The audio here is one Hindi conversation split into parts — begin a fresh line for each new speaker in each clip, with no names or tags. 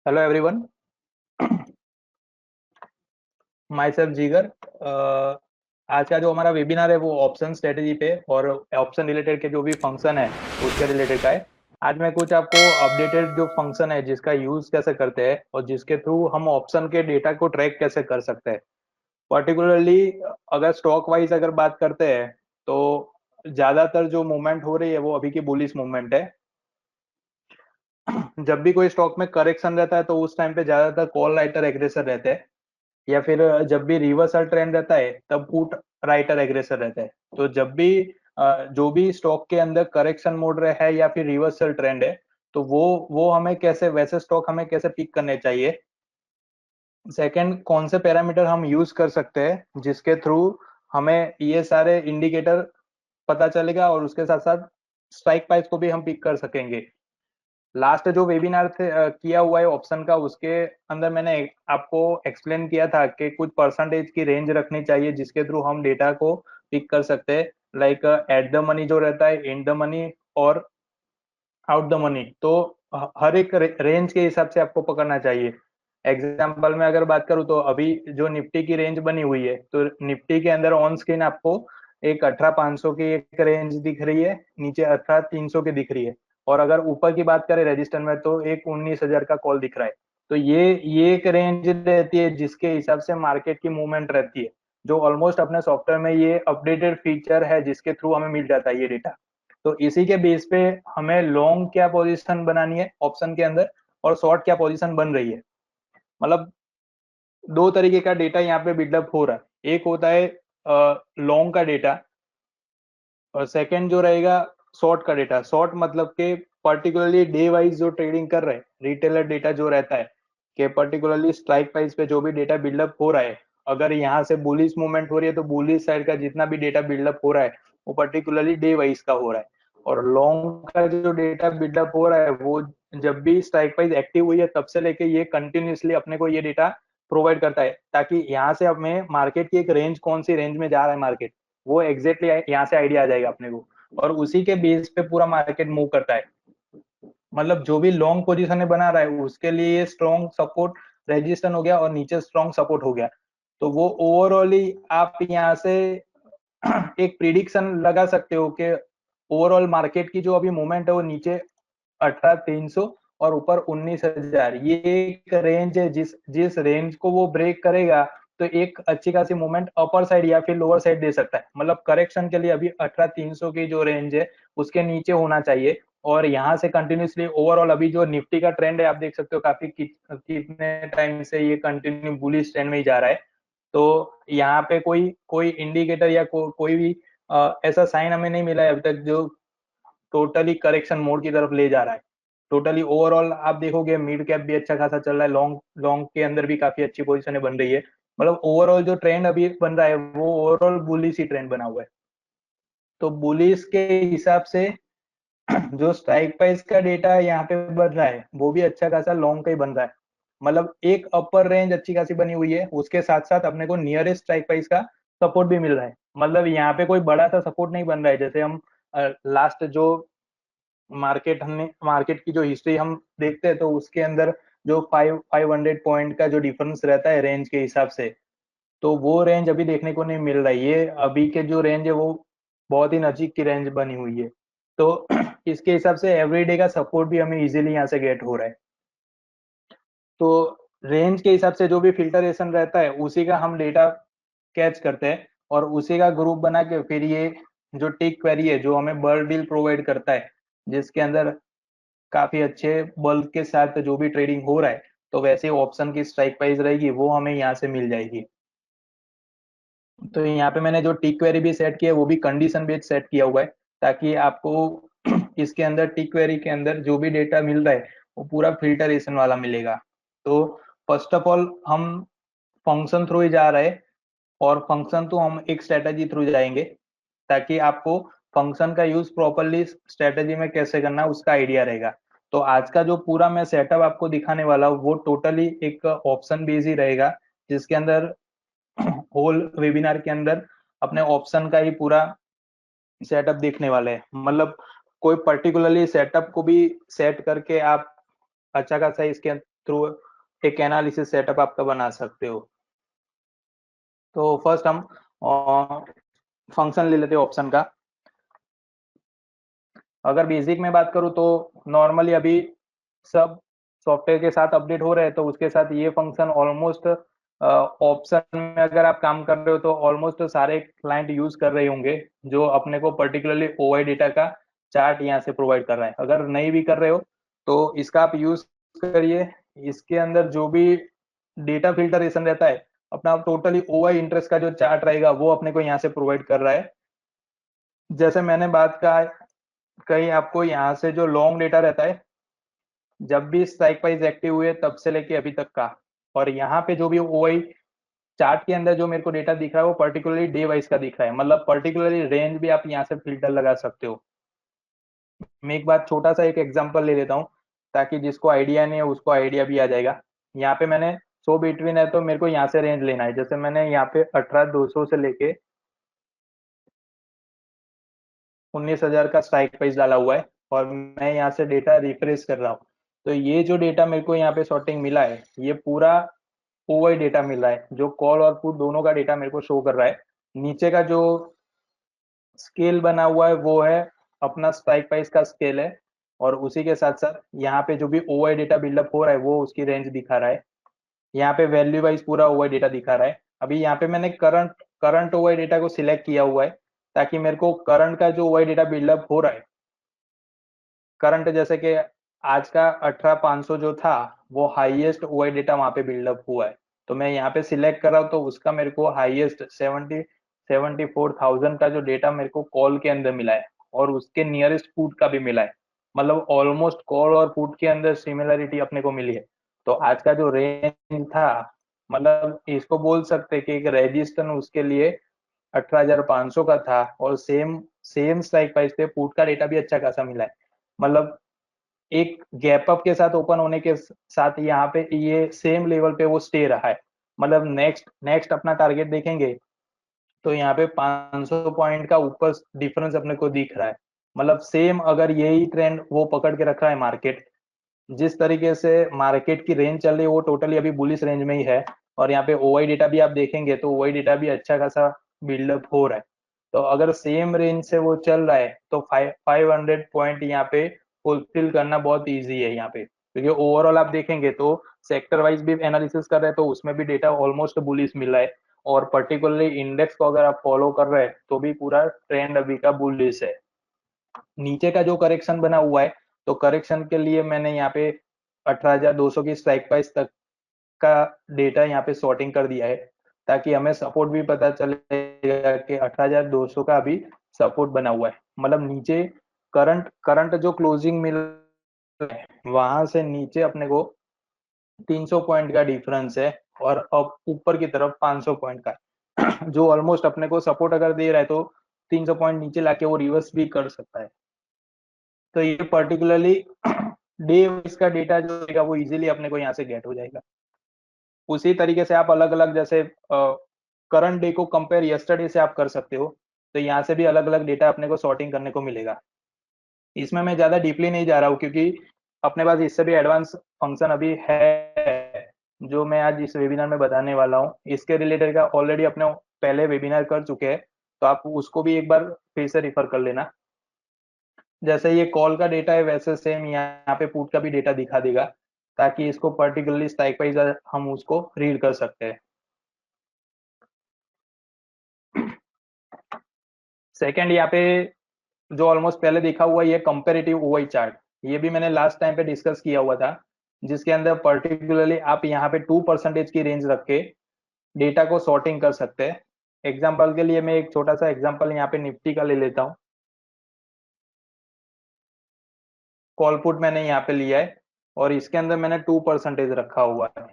Hello everyone. Myself Jigar. आज का जो हमारा वेबिनार है वो ऑप्शन स्ट्रेटेजी पे और ऑप्शन रिलेटेड के जो भी फंक्शन है उसके रिलेटेड का है। आज मैं कुछ आपको अपडेटेड जो फंक्शन है जिसका यूज कैसे करते हैं और जिसके थ्रू हम ऑप्शन के डेटा को ट्रैक कैसे कर सकते हैं। पर्टिकुलरली अगर स्टॉक वाइज अगर बात करते हैं तो ज्यादातर जो मूवमेंट हो रही है वो अभी की बुलिश मूवमेंट है। जब भी कोई स्टॉक में करेक्शन रहता है तो उस टाइम पे ज्यादातर कॉल राइटर एग्रेसर रहते हैं, या फिर जब भी रिवर्सल ट्रेंड रहता है तब पुट राइटर एग्रेसर रहता है। तो जब भी जो भी स्टॉक के अंदर करेक्शन मोड रहे है या फिर रिवर्सल ट्रेंड है तो वो हमें कैसे वैसे स्टॉक हमें कैसे पिक करने चाहिए। सेकंड, कौन से पैरामीटर हम यूज कर सकते हैं जिसके थ्रू हमें ये सारे इंडिकेटर पता चलेगा और उसके साथ साथ स्ट्राइक प्राइस को भी हम पिक कर सकेंगे। लास्ट जो वेबिनार थे किया हुआ है ऑप्शन का उसके अंदर मैंने आपको एक्सप्लेन किया था कि कुछ परसेंटेज की रेंज रखनी चाहिए जिसके थ्रू हम डेटा को पिक कर सकते हैं। लाइक एट द मनी जो रहता है, इन द मनी और आउट द मनी, तो हर एक रेंज के हिसाब से आपको पकड़ना चाहिए। एग्जाम्पल में अगर बात करूं तो अभी जो निफ्टी की रेंज बनी हुई है तो निफ्टी के अंदर ऑन स्क्रीन आपको एक 18,500 की एक रेंज दिख रही है, नीचे 18,300 की दिख रही है, और अगर ऊपर की बात करें रजिस्टर में तो एक 19,000 का कॉल दिख रहा है। तो ये एक रेंज रहती है जिसके हिसाब से मार्केट की मूवमेंट रहती है, जो ऑलमोस्ट अपने सॉफ्टवेयर में ये अपडेटेड फीचर है जिसके थ्रू हमें मिल जाता है ये डेटा। तो इसी के बेस पे हमें लॉन्ग क्या पोजीशन बनानी है ऑप्शन के अंदर और शॉर्ट क्या पोजीशन बन रही है। मतलब दो तरीके का डेटा यहाँ पे बिल्डअप हो रहा है। एक होता है लॉन्ग का डेटा और सेकंड जो रहेगा शॉर्ट का डेटा। शॉर्ट मतलब के पर्टिकुलरली डे वाइज जो ट्रेडिंग कर रहे हैं रिटेलर डेटा जो रहता है कि पर्टिकुलरली स्ट्राइक प्राइस पे जो भी डेटा बिल्डअप हो रहा है, अगर यहाँ से बुलिश मूवमेंट हो रही है तो बुलिश साइड का जितना भी डेटा बिल्डअप हो रहा है वो पर्टिकुलरली डे वाइज का हो रहा है। और लॉन्ग का जो डेटा बिल्डअप हो रहा है वो जब भी स्ट्राइक प्राइस एक्टिव हुई है तब से लेके ये कंटिन्यूसली अपने को ये डेटा प्रोवाइड करता है, ताकि यहाँ से हमें मार्केट की एक रेंज कौन सी रेंज में जा रहा है मार्केट वो एग्जैक्टली यहाँ से आइडिया आ जाएगा अपने को, और उसी के बेस पे पूरा मार्केट मूव करता है। मतलब जो भी लॉन्ग पोजीशन बना रहा है उसके लिए स्ट्रॉन्ग सपोर्ट रेजिस्टेंस हो गया और नीचे स्ट्रॉन्ग सपोर्ट हो गया। तो वो ओवरऑली आप यहाँ से एक प्रिडिक्शन लगा सकते हो कि ओवरऑल मार्केट की जो अभी मूवमेंट है वो नीचे 18,300 और ऊपर 19,000, ये एक रेंज है जिस जिस रेंज को वो ब्रेक करेगा तो एक अच्छी खासी मूवमेंट अपर साइड या फिर लोअर साइड दे सकता है। मतलब करेक्शन के लिए अभी 18,300 की जो रेंज है उसके नीचे होना चाहिए, और यहाँ से कंटिन्यूसली ओवरऑल अभी जो निफ्टी का ट्रेंड है आप देख सकते हो काफी कितने टाइम से ये कंटिन्यू बुलिश ट्रेंड में ही जा रहा है। तो यहाँ पे कोई कोई इंडिकेटर या कोई भी ऐसा साइन हमें नहीं मिला है अभी तक जो टोटली करेक्शन मोड की तरफ ले जा रहा है। टोटली ओवरऑल आप देखोगे मिड कैप भी अच्छा खासा चल रहा है, लॉन्ग लॉन्ग के अंदर भी काफी अच्छी पोजीशन बन रही है। मतलब ओवरऑल जो ट्रेंड अभी बन रहा है वो ओवरऑल बुलिश ही ट्रेंड बना हुआ है। तो बुलिश के हिसाब से जो स्ट्राइक प्राइस का डेटा यहाँ पे बन रहा है वो भी अच्छा खासा लॉन्ग का ही बन रहा है। मतलब एक अपर रेंज अच्छी खासी बनी हुई है, उसके साथ साथ अपने को नियरेस्ट स्ट्राइक प्राइस का सपोर्ट भी मिल रहा है। मतलब यहाँ पे कोई बड़ा सा सपोर्ट नहीं बन रहा है, जैसे हम लास्ट जो मार्केट की जो हिस्ट्री हम देखते हैं तो उसके अंदर जो 500 पॉइंट का जो डिफरेंस रहता है रेंज के हिसाब से, तो वो रेंज अभी देखने को नहीं मिल रहा है। ये अभी के जो रेंज है वो बहुत ही नजीक की रेंज बनी हुई है। तो इसके हिसाब से एवरीडे का सपोर्ट भी हमें इजीली यहाँ से गेट हो रहा है। तो रेंज के हिसाब से जो भी फिल्टरेशन रहता है उसी का हम डेटा कैच करते हैं और उसी का ग्रुप बना के फिर ये जो टिक क्वेरी है जो हमें बल्क डील प्रोवाइड करता है, जिसके अंदर काफी अच्छे बल्क के साथ जो भी ट्रेडिंग हो रहा है तो वैसे ऑप्शन की स्ट्राइक प्राइस रहेगी वो हमें यहाँ से मिल जाएगी। तो यहाँ पे मैंने जो टिक क्वेरी भी सेट किया है वो भी कंडीशन बेस्ड सेट किया हुआ है, ताकि आपको इसके अंदर टिक क्वेरी के अंदर जो भी डेटा मिल रहा है वो पूरा फिल्टरेशन वाला मिलेगा। तो फर्स्ट ऑफ ऑल हम फंक्शन थ्रू ही जा रहे हैं, और फंक्शन तो हम एक स्ट्रेटेजी थ्रू जाएंगे ताकि आपको फंक्शन का यूज प्रॉपरली स्ट्रेटेजी में कैसे करना है उसका आइडिया रहेगा। तो आज का जो पूरा मैं सेटअप आपको दिखाने वाला हूँ वो टोटली एक ऑप्शन बेस ही रहेगा, जिसके अंदर होल वेबिनार के अंदर अपने ऑप्शन का ही पूरा सेटअप देखने वाले हैं। मतलब कोई पर्टिकुलरली सेटअप को भी सेट करके आप अच्छा खासा इसके थ्रू एक एनालिसिस सेटअप आपका बना सकते हो। तो फर्स्ट हम फंक्शन ले लेते हैं ऑप्शन का। अगर बेसिक में बात करूँ तो नॉर्मली अभी सब सॉफ्टवेयर के साथ अपडेट हो रहे हैं, तो उसके साथ ये फंक्शन ऑलमोस्ट ऑप्शन में अगर आप काम कर रहे हो तो ऑलमोस्ट सारे क्लाइंट यूज कर रहे होंगे, जो अपने को पर्टिकुलरली ओआई डेटा का चार्ट यहाँ से प्रोवाइड कर रहा है। अगर नहीं भी कर रहे हो तो इसका आप यूज करिए। इसके अंदर जो भी डेटा फिल्टरेशन रहता है अपना टोटली ओआई इंटरेस्ट का जो चार्ट रहेगा वो अपने को यहाँ से प्रोवाइड कर रहा है। जैसे मैंने बात कहा कहीं आपको यहाँ से जो लॉन्ग डेटा रहता है, जब भी स्ट्राइक प्राइस एक्टिव हुए तब से लेके अभी तक का, और यहाँ पे जो भी ओआई चार्ट के अंदर जो मेरे को डेटा दिख रहा है वो पर्टिकुलरली डे वाइज का दिख रहा है, मतलब पर्टिकुलरली रेंज भी आप यहाँ से फिल्टर लगा सकते हो। मैं एक बार छोटा सा एक एग्जांपल ले लेता हूँ ताकि जिसको आइडिया नहीं है उसको आइडिया भी आ जाएगा। यहाँ पे मैंने 100 बिटवीन है तो मेरे को यहाँ से रेंज लेना है। जैसे मैंने यहाँ पे 18,200 से लेके 19,000 का स्ट्राइक प्राइस डाला हुआ है और मैं यहाँ से डेटा रिफ्रेश कर रहा हूँ। तो ये जो डेटा मेरे को यहाँ पे सॉर्टिंग मिला है ये पूरा ओवाई डेटा मिल रहा है, जो कॉल और पुट दोनों का डेटा मेरे को शो कर रहा है। नीचे का जो स्केल बना हुआ है वो है अपना स्ट्राइक प्राइस का स्केल है, और उसी के साथ साथ यहाँ पे जो भी ओवाई डेटा बिल्डअप हो रहा है वो उसकी रेंज दिखा रहा है। यहाँ पे वैल्यू वाइज पूरा ओवाई डेटा दिखा रहा है। अभी यहाँ पे मैंने करंट करंट ओवाई डेटा को सिलेक्ट किया हुआ है ताकि मेरे को करंट का जो ओवाई डेटा बिल्डअप हो रहा है, करंट जैसे कि आज का 18,500 जो था वो हाईएस्ट ओआई डेटा वहां पे बिल्डअप हुआ है। तो मैं यहाँ पे सिलेक्ट कर रहा हूँ तो उसका मेरे को हाईएस्ट 74,000 का जो डेटा मेरे को कॉल के अंदर मिला है, और उसके नियरेस्ट पुट का भी मिला है। मतलब ऑलमोस्ट कॉल और पुट के अंदर सिमिलरिटी अपने को मिली है। तो आज का जो रेंज था, मतलब इसको बोल सकते हैं कि एक रजिस्टर उसके लिए 18,500 का था, और सेम सेम स्ट्राइक प्राइस पे पुट का डेटा भी अच्छा खासा मिला है। मतलब एक गैप अप के साथ ओपन होने के साथ यहाँ पे ये सेम लेवल पे वो स्टे रहा है। मतलब नेक्स्ट नेक्स्ट अपना टारगेट देखेंगे तो यहाँ पे 500 पॉइंट का ऊपर डिफरेंस अपने को दिख रहा है। मतलब सेम अगर यही ट्रेंड वो पकड़ के रख रहा है मार्केट, जिस तरीके से मार्केट की रेंज चल रही है वो टोटली अभी बुलिश रेंज में ही है। और यहाँ पे ओवाई डेटा भी आप देखेंगे तो ओवाई डेटा भी अच्छा खासा बिल्डअप हो रहा है। तो अगर सेम रेंज से वो चल रहा है तो 500 पॉइंट यहाँ पे फुलफिल करना बहुत इजी है यहाँ पे, क्योंकि ओवरऑल आप देखेंगे तो सेक्टर वाइज भी एनालिसिस कर रहे हैं तो उसमें भी डेटा ऑलमोस्ट बुलिश मिल रहा है, और पर्टिकुलरली इंडेक्स को अगर आप फॉलो कर रहे हैं तो भी पूरा ट्रेंड अभी का बुलिश है। नीचे का जो करेक्शन बना हुआ है तो करेक्शन के लिए मैंने यहाँ पे 18,200 की स्ट्राइक प्राइस तक का डेटा यहाँ पे सॉर्टिंग कर दिया है, ताकि हमें सपोर्ट भी पता चलेगा कि 18,200 का अभी सपोर्ट बना हुआ है। मतलब नीचे करंट करंट जो क्लोजिंग मिल रहा है वहां से नीचे अपने को 300 पॉइंट का डिफरेंस है, और अब ऊपर की तरफ 500 पॉइंट का है जो ऑलमोस्ट अपने को सपोर्ट अगर दे रहा है तो 300 पॉइंट नीचे लाके वो रिवर्स भी कर सकता है। तो ये पर्टिकुलरली डे वाइज का डेटा जो रहेगा वो इजीली अपने को यहाँ से गेट हो जाएगा। उसी तरीके से आप अलग अलग जैसे करंट डे को कंपेयर यस्टरडे से आप कर सकते हो, तो यहाँ से भी अलग अलग डेटा अपने को सॉर्टिंग करने को मिलेगा। इसमें मैं ज्यादा डीपली नहीं जा रहा हूँ क्योंकि अपने पास इससे भी एडवांस फंक्शन अभी है जो मैं आज इस वेबिनार में बताने वाला हूँ। इसके रिलेटेड का ऑलरेडी अपने पहले वेबिनार कर चुके हैं, तो आप उसको भी एक बार फिर से रिफर कर लेना। जैसे ये कॉल का डेटा है वैसे सेम यहाँ पे पुट का भी डेटा दिखा देगा, ताकि इसको पर्टिकुलरली स्ट्राइक प्राइस हम उसको रीड कर सकते हैं। सेकंड यहाँ पे जो ऑलमोस्ट पहले देखा हुआ ये कंपेरेटिव ओवाई चार्ट, ये भी मैंने लास्ट टाइम पे डिस्कस किया हुआ था, जिसके अंदर पर्टिकुलरली आप यहाँ पे 2% की रेंज रख के डेटा को सॉर्टिंग कर सकते हैं। एग्जाम्पल के लिए मैं एक छोटा सा एग्जाम्पल यहाँ पे निफ्टी का ले लेता हूँ। कॉल पुट मैंने यहाँ पे लिया है और इसके अंदर मैंने 2% रखा हुआ है।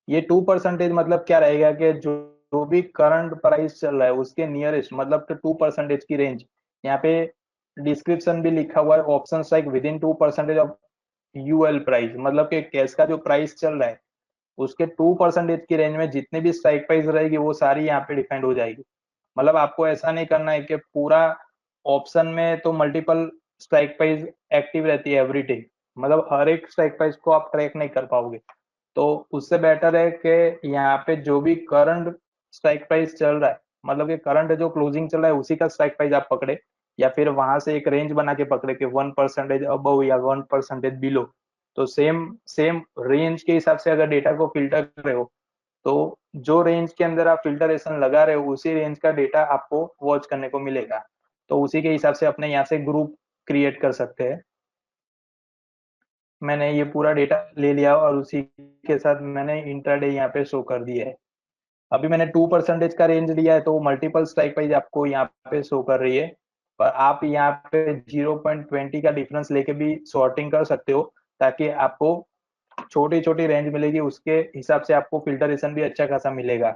ये 2% मतलब क्या रहेगा कि जो भी करंट प्राइस चल रहा है उसके नियरेस्ट मतलब 2% की रेंज, यहाँ पे डिस्क्रिप्शन भी लिखा हुआ है option strike within 2% of UL price, मतलब कि कैश का जो प्राइस चल रहा है उसके 2% की रेंज में जितने भी स्ट्राइक प्राइस रहेगी वो सारी यहाँ पे डिफाइंड हो जाएगी। मतलब आपको ऐसा नहीं करना है कि पूरा ऑप्शन में तो मल्टीपल स्ट्राइक प्राइस एक्टिव रहती है एवरी डे, मतलब हर एक स्ट्राइक प्राइस को आप ट्रैक नहीं कर पाओगे। तो उससे बेटर है कि यहाँ पे जो भी करंट स्ट्राइक प्राइस चल रहा है, मतलब कि करंट जो क्लोजिंग चल रहा है उसी का स्ट्राइक प्राइस आप पकड़े, या फिर वहां से एक रेंज बना के पकड़े कि 1% अबव या 1% बिलो। तो सेम सेम रेंज के हिसाब से अगर डेटा को फिल्टर कर रहे हो, तो जो रेंज के अंदर आप फिल्टरेशन लगा रहे हो उसी रेंज का डेटा आपको वॉच करने को मिलेगा। तो उसी के हिसाब से अपने यहाँ से ग्रुप क्रिएट कर सकते हैं। मैंने ये पूरा डेटा ले लिया और उसी के साथ मैंने इंट्राडे यहाँ पे शो कर दिया है। अभी मैंने 2% का रेंज लिया है, तो मल्टीपल स्ट्राइक प्राइस आपको यहाँ पे शो कर रही है। पर आप यहाँ पे 0.20 का डिफरेंस लेके भी सॉर्टिंग कर सकते हो, ताकि आपको छोटी छोटी रेंज मिलेगी, उसके हिसाब से आपको फिल्टरेशन भी अच्छा खासा मिलेगा।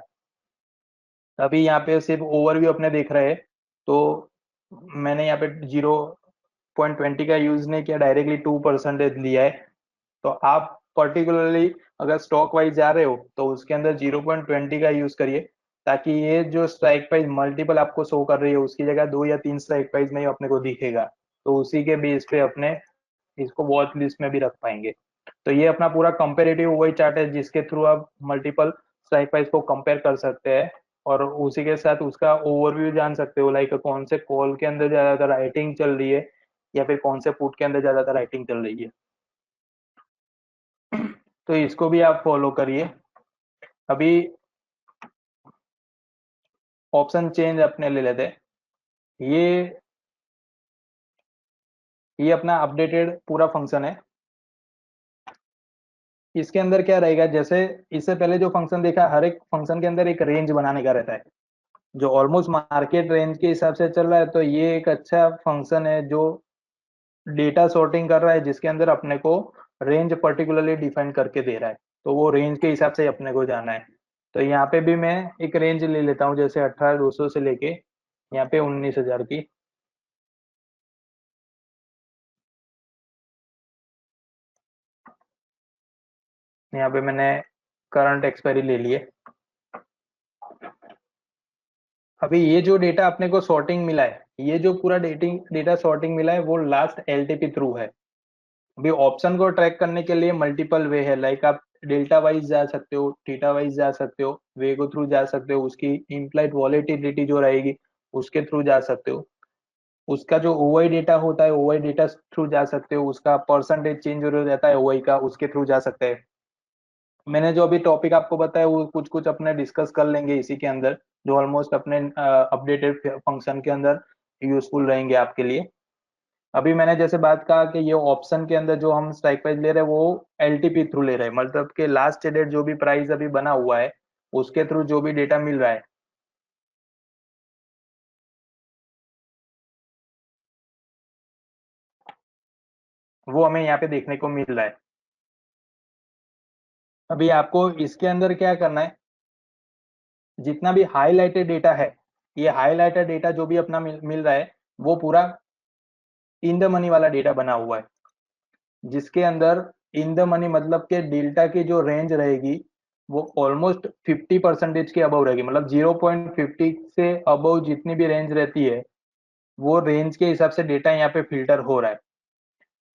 अभी यहाँ पे सिर्फ ओवरव्यू अपने देख रहे हैं, तो मैंने यहाँ पे 0.20 का यूज नहीं किया, डायरेक्टली 2% लिया है। तो आप पर्टिकुलरली अगर स्टॉक वाइज जा रहे हो तो उसके अंदर 0.20 का यूज करिए, ताकि ये जो स्ट्राइक प्राइस मल्टीपल आपको शो कर रही है उसकी जगह 2 या 3 स्ट्राइक प्राइस में ही अपने को दिखेगा। तो उसी के बेस पे अपने इसको वॉच लिस्ट में भी रख पाएंगे। तो ये अपना पूरा कंपेरेटिव वही चार्ट है जिसके थ्रू आप मल्टीपल स्ट्राइक प्राइस को कंपेयर कर सकते हैं, और उसी के साथ उसका ओवरव्यू जान सकते हो, लाइक कौन से कॉल के अंदर ज्यादातर राइटिंग चल रही है या फिर कौन से पुट के अंदर ज्यादातर राइटिंग चल रही है। तो इसको भी आप फॉलो करिए। अभी ऑप्शन चेंज अपने ले लेते हैं। ये अपना अपडेटेड पूरा फंक्शन है। इसके अंदर क्या रहेगा, जैसे इससे पहले जो फंक्शन देखा, हर एक फंक्शन के अंदर एक रेंज बनाने का रहता है जो ऑलमोस्ट मार्केट रेंज के हिसाब से चल रहा है। तो ये एक अच्छा फंक्शन है जो डेटा सॉर्टिंग कर रहा है, जिसके अंदर अपने को रेंज पर्टिकुलरली डिफाइन करके दे रहा है। तो वो रेंज के हिसाब से अपने को जाना है। तो यहाँ पे भी मैं एक रेंज ले लेता हूँ, जैसे 18,200 से लेके यहाँ पे 19,000 की। यहाँ पे मैंने करंट एक्सपायरी ले लिए। अभी ये जो डेटा अपने को सॉर्टिंग मिला है, ये जो पूरा डेटिंग डेटा सॉर्टिंग मिला है वो लास्ट एलटीपी थ्रू है। अभी ऑप्शन को ट्रैक करने के लिए मल्टीपल वे है, लाइक आप डेल्टा वाइज जा सकते हो, थीटा वाइज जा सकते हो, वे को थ्रू जा सकते हो, उसकी इम्प्लाइड वॉलेटिलिटी जो रहेगी उसके थ्रू जा सकते हो, उसका जो ओआई डेटा होता है ओआई डेटा थ्रू जा सकते हो, उसका परसेंटेज चेंज हो जाता है ओआई का, उसके थ्रू जा सकते हैं। मैंने जो अभी टॉपिक आपको बताया वो कुछ कुछ अपने डिस्कस कर लेंगे इसी के अंदर, जो ऑलमोस्ट अपने अपडेटेड फंक्शन के अंदर यूजफुल रहेंगे आपके लिए। अभी मैंने जैसे बात कहा कि ये ऑप्शन के अंदर जो हम स्ट्राइक प्राइस ले रहे हैं वो एलटीपी थ्रू ले रहे हैं, मतलब कि लास्ट डेट जो भी प्राइस अभी बना हुआ है उसके थ्रू जो भी डेटा मिल रहा है वो हमें यहाँ पे देखने को मिल रहा है। अभी आपको इसके अंदर क्या करना है, जितना भी हाईलाइटेड डेटा है, ये हाईलाइटेड डेटा जो भी अपना मिल रहा है वो पूरा इन द मनी वाला डेटा बना हुआ है, जिसके अंदर इन द मनी मतलब के डेल्टा की जो रेंज रहेगी वो ऑलमोस्ट 50% के अबव रहेगी, मतलब 0.50 से अबव जितनी भी रेंज रहती है वो रेंज के हिसाब से डेटा यहाँ पे फिल्टर हो रहा है।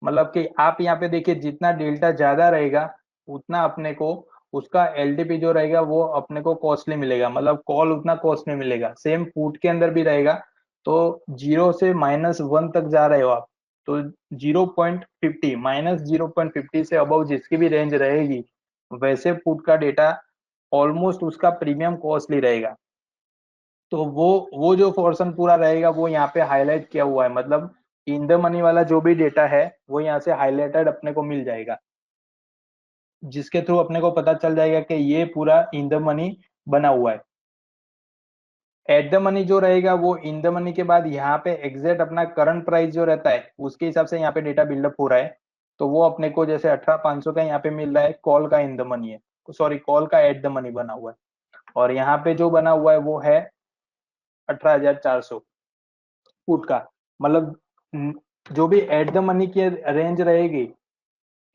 मतलब कि आप यहाँ पे देखिए जितना डेल्टा ज्यादा रहेगा उतना अपने को उसका एलटीपी जो रहेगा वो अपने को कॉस्टली मिलेगा, मतलब कॉल उतना कॉस्टली मिलेगा। सेम पुट के अंदर भी रहेगा। तो 0 से -1 तक जा रहे हो आप, तो 0.50 -0.50 से अबव जिसकी भी रेंज रहेगी वैसे पुट का डेटा ऑलमोस्ट उसका प्रीमियम कॉस्टली रहेगा। तो वो जो पोर्शन पूरा रहेगा वो यहाँ पे हाईलाइट किया हुआ है, मतलब इन द मनी वाला जो भी डेटा है वो यहाँ से हाईलाइटेड अपने को मिल जाएगा, जिसके थ्रू अपने को पता चल जाएगा कि ये पूरा इन द मनी बना हुआ है। एट द मनी जो रहेगा वो इन द मनी के बाद यहाँ पे एग्जैक्ट अपना करंट प्राइस जो रहता है उसके हिसाब से यहाँ पे डेटा बिल्डअप हो रहा है। तो वो अपने को जैसे 18,500 का यहाँ पे मिल रहा है, कॉल का इन द मनी है, सॉरी कॉल का एट द मनी बना हुआ है। और यहाँ पे जो बना हुआ है वो है 18,400 पुट का, मतलब जो भी एट द मनी की रेंज रहेगी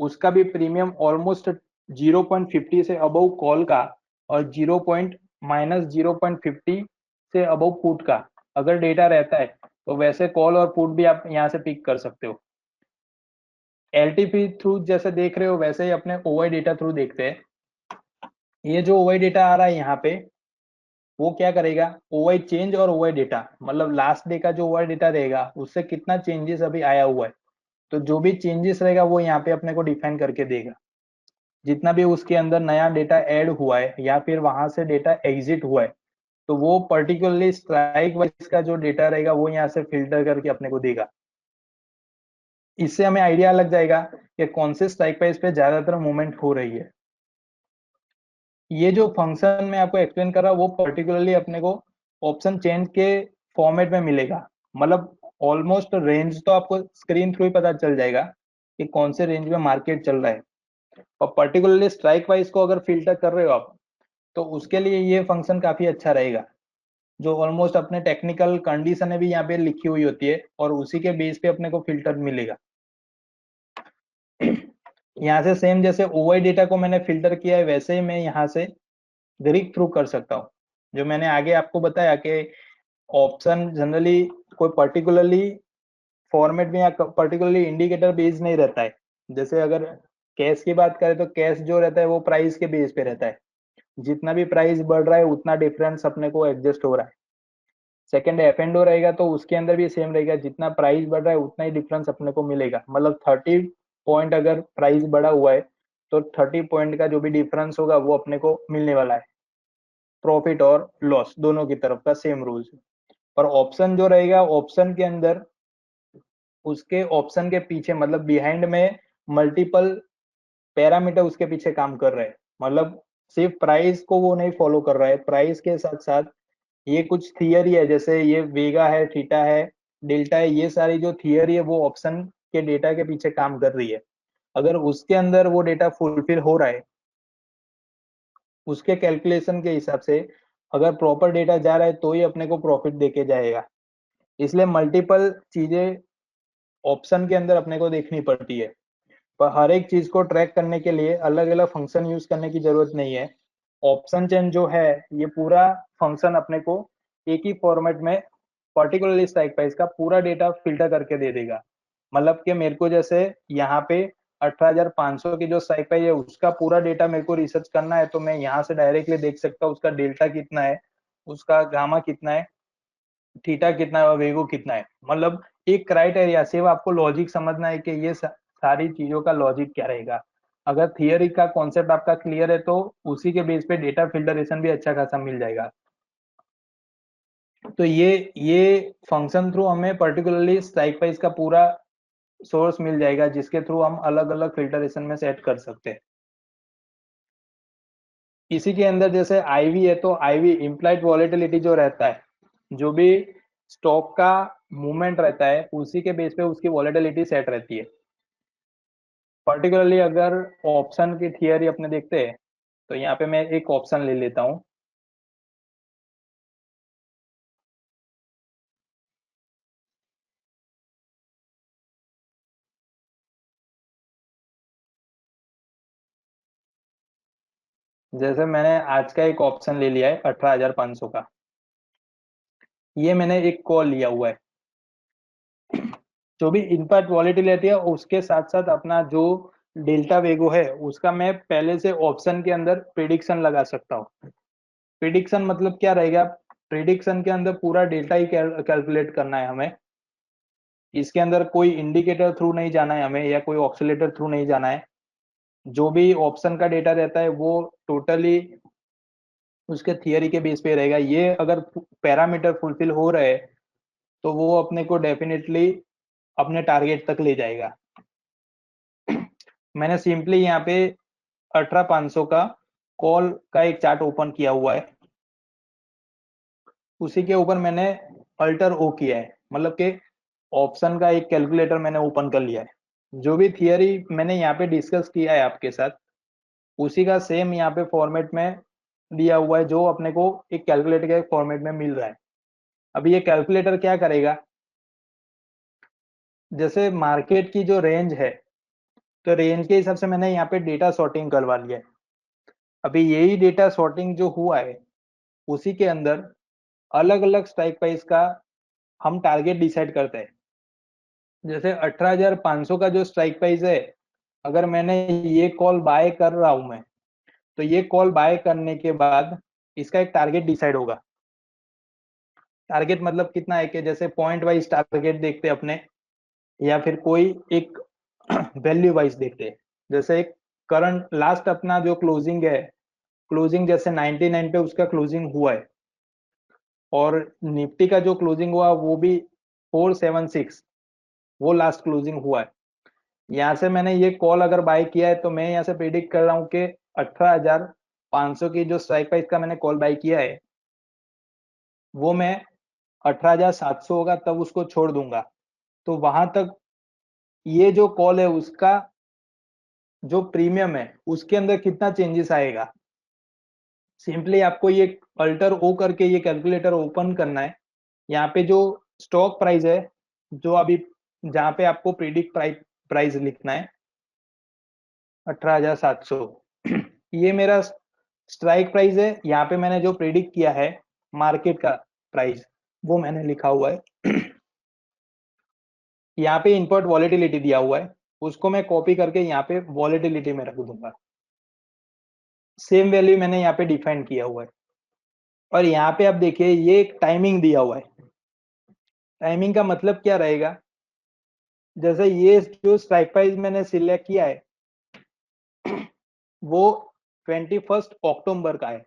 उसका भी प्रीमियम ऑलमोस्ट 0.50 से अबव कॉल का, और 0 पॉइंट -0.50 से अबव पुट का अगर डेटा रहता है तो वैसे कॉल और पुट भी आप यहाँ से पिक कर सकते हो। एलटीपी थ्रू जैसे देख रहे हो वैसे ही अपने ओआई डेटा थ्रू देखते हैं। ये जो ओवाई डेटा आ रहा है यहाँ पे, वो क्या करेगा, ओवाई चेंज और ओवाई डेटा, मतलब लास्ट डे का जो ओवाई डेटा रहेगा उससे कितना चेंजेस अभी आया हुआ है, तो जो भी चेंजेस रहेगा वो यहाँ पे अपने को डिफाइन करके देगा। जितना भी उसके अंदर नया डेटा ऐड हुआ है या फिर वहां से डेटा एग्जिट हुआ है, तो वो पर्टिकुलरली स्ट्राइक वाइज का जो डेटा रहेगा वो यहाँ से फिल्टर करके अपने को देगा। इससे हमें आइडिया लग जाएगा कि कौन से स्ट्राइक प्राइस पे ज्यादातर मूवमेंट हो रही है। ये जो फंक्शन मैं आपको एक्सप्लेन कर रहा हूँ वो पर्टिकुलरली अपने को ऑप्शन चेंज के फॉर्मेट में मिलेगा। मतलब ऑलमोस्ट रेंज तो आपको स्क्रीन थ्रू ही पता चल जाएगा कि कौन से रेंज में मार्केट चल रहा है। और पर्टिकुलरली स्ट्राइक वाइज को अगर फिल्टर कर रहे हो आप, तो उसके लिए ये फंक्शन काफी अच्छा रहेगा, जो ऑलमोस्ट अपने टेक्निकल कंडीशन भी यहाँ पे लिखी हुई होती है और उसी के बेस पे अपने को फिल्टर मिलेगा। यहाँ से सेम जैसे ओवाई डेटा को मैंने फिल्टर किया है वैसे ही मैं यहाँ से ग्रीक थ्रू कर सकता हूँ। जो मैंने आगे आपको बताया कि ऑप्शन जनरली कोई पर्टिकुलरली फॉर्मेट में या पर्टिकुलरली इंडिकेटर बेस्ड नहीं रहता है। जैसे अगर कैश की बात करें तो कैश जो रहता है वो प्राइस के बेस पे रहता है, जितना भी प्राइस बढ़ रहा है उतना डिफरेंस अपने को एडजस्ट हो रहा है। सेकंड एफ एंड ओ रहेगा तो उसके अंदर भी सेम रहेगा, जितना प्राइस बढ़ रहा है उतना ही डिफरेंस अपने को मिलेगा। मतलब 30 पॉइंट अगर प्राइस बढ़ा हुआ है तो 30 पॉइंट का जो भी डिफरेंस होगा वो अपने को मिलने वाला है, प्रॉफिट और लॉस दोनों की तरफ का सेम रूल्स। और ऑप्शन जो रहेगा, ऑप्शन के अंदर उसके ऑप्शन के पीछे मतलब बिहाइंड में मल्टीपल पैरामीटर उसके पीछे काम कर रहे हैं। मतलब सिर्फ प्राइस को वो नहीं फॉलो कर रहा है, प्राइस के साथ साथ ये कुछ थियरी है, जैसे ये वेगा है, थीटा है, डेल्टा है, ये सारी जो थियरी है वो ऑप्शन के डेटा के पीछे काम कर रही है। अगर उसके अंदर वो डेटा फुलफिल हो रहा है, उसके कैलकुलेशन के हिसाब से अगर प्रॉपर डेटा जा रहा है तो ही अपने को प्रॉफिट देके जाएगा। इसलिए मल्टीपल चीजें ऑप्शन के अंदर अपने को देखनी पड़ती है। पर हर एक चीज को ट्रैक करने के लिए अलग अलग फंक्शन यूज करने की जरूरत नहीं है। ऑप्शन चेन जो है ये पूरा फंक्शन अपने को एक ही फॉर्मेट में पर्टिकुलरली स्ट्राइक प्राइस का पूरा डेटा फिल्टर करके दे देगा। मतलब कि मेरे को जैसे यहाँ पे 18,500 की जो स्ट्राइक प्राइस है उसका पूरा डेटा मेरे को रिसर्च करना है, तो मैं यहाँ से डायरेक्टली देख सकता हूँ उसका डेल्टा कितना है, उसका गामा कितना है, थीटा कितना है और वेगो कितना है। मतलब एक क्राइटेरिया, सिर्फ आपको लॉजिक समझना है कि ये सारी चीजों का लॉजिक क्या रहेगा। अगर थियरी का कॉन्सेप्ट आपका क्लियर है तो उसी के बेस पे डेटा फिल्टरेशन भी अच्छा खासा मिल जाएगा। तो ये फंक्शन थ्रू हमें पर्टिकुलरली स्ट्राइक प्राइस का पूरा सोर्स मिल जाएगा, जिसके थ्रू हम अलग अलग फिल्टरेशन में सेट कर सकते हैं। इसी के अंदर जैसे आईवी है, तो आईवी इम्प्लाइड वॉलेटिलिटी जो रहता है, जो भी स्टॉक का मूवमेंट रहता है उसी के बेस पे उसकी वॉलेटिलिटी सेट रहती है। पर्टिकुलरली अगर ऑप्शन की थियरी अपने देखते हैं, तो यहाँ पे मैं एक ऑप्शन ले लेता हूँ। जैसे मैंने आज का एक ऑप्शन ले लिया है 18,500 का, ये मैंने एक कॉल लिया हुआ है। जो भी इनपुट वॉलेटिलिटी है उसके साथ साथ अपना जो डेल्टा वेगो है उसका मैं पहले से ऑप्शन के अंदर प्रिडिक्शन लगा सकता हूँ। प्रिडिक्शन मतलब क्या रहेगा, प्रिडिक्शन के अंदर पूरा डेल्टा ही कैलकुलेट करना है हमें। इसके अंदर कोई इंडिकेटर थ्रू नहीं जाना है हमें या कोई ऑक्सीलेटर थ्रू नहीं जाना है। जो भी ऑप्शन का डेटा रहता है वो टोटली उसके थियरी के बेस पे रहेगा। ये अगर पैरामीटर फुलफिल हो रहे हैं तो वो अपने को डेफिनेटली अपने टारगेट तक ले जाएगा। मैंने सिंपली यहाँ पे 18,500 का कॉल का एक चार्ट ओपन किया हुआ है, उसी के ऊपर मैंने अल्टर ओ किया है, मतलब कि ऑप्शन का एक कैलकुलेटर मैंने ओपन कर लिया है। जो भी थियरी मैंने यहाँ पे डिस्कस किया है आपके साथ उसी का सेम यहाँ पे फॉर्मेट में दिया हुआ है, जो अपने को एक कैलकुलेटर के फॉर्मेट में मिल रहा है। अभी ये कैलकुलेटर क्या करेगा, जैसे मार्केट की जो रेंज है, तो रेंज के हिसाब से मैंने यहाँ पे डेटा सॉर्टिंग करवा लिया है। अभी यही डेटा सॉर्टिंग जो हुआ है उसी के अंदर अलग अलग स्ट्राइक प्राइस का हम टारगेट डिसाइड करते हैं। जैसे 18,500 का जो स्ट्राइक प्राइस है, अगर मैंने ये कॉल बाय कर रहा हूं मैं, तो ये कॉल बाय करने के बाद इसका एक टारगेट डिसाइड होगा। टारगेट मतलब कितना है कि जैसे पॉइंट वाइज टारगेट देखते हैं अपने, या फिर कोई एक वैल्यू वाइज देखते हैं। जैसे एक करंट लास्ट अपना जो क्लोजिंग है, क्लोजिंग जैसे 99 पे उसका क्लोजिंग हुआ है, और निफ्टी का जो क्लोजिंग हुआ वो भी 476, वो लास्ट क्लोजिंग हुआ है। यहाँ से मैंने ये कॉल अगर बाय किया है तो मैं यहाँ से प्रिडिक्ट कर रहा हूँ कि 18,500 की जो स्ट्राइक प्राइस का मैंने कॉल बाय किया है, वो मैं 18,700 होगा तब उसको छोड़ दूंगा। तो वहां तक ये जो कॉल है उसका जो प्रीमियम है उसके अंदर कितना चेंजेस आएगा, सिंपली आपको ये अल्टर ओ करके ये कैलकुलेटर ओपन करना है। यहाँ पे जो स्टॉक प्राइस है, जो अभी जहाँ पे आपको प्रिडिक्ट प्राइस लिखना है 18,700, ये मेरा स्ट्राइक प्राइस है। यहाँ पे मैंने जो प्रिडिक्ट किया है मार्केट का प्राइस, वो मैंने लिखा हुआ है। यहाँ पे इनपुट वॉलेटिलिटी दिया हुआ है, उसको मैं कॉपी करके यहाँ पे वॉलेटिलिटी में रख दूंगा। सेम वैल्यू मैंने यहाँ पे डिफाइन किया हुआ है। और यहाँ पे आप देखिए ये एक टाइमिंग दिया हुआ है। टाइमिंग का मतलब क्या रहेगा, जैसे ये जो स्ट्राइक प्राइस मैंने सिलेक्ट किया है वो 21 अक्टूबर का है,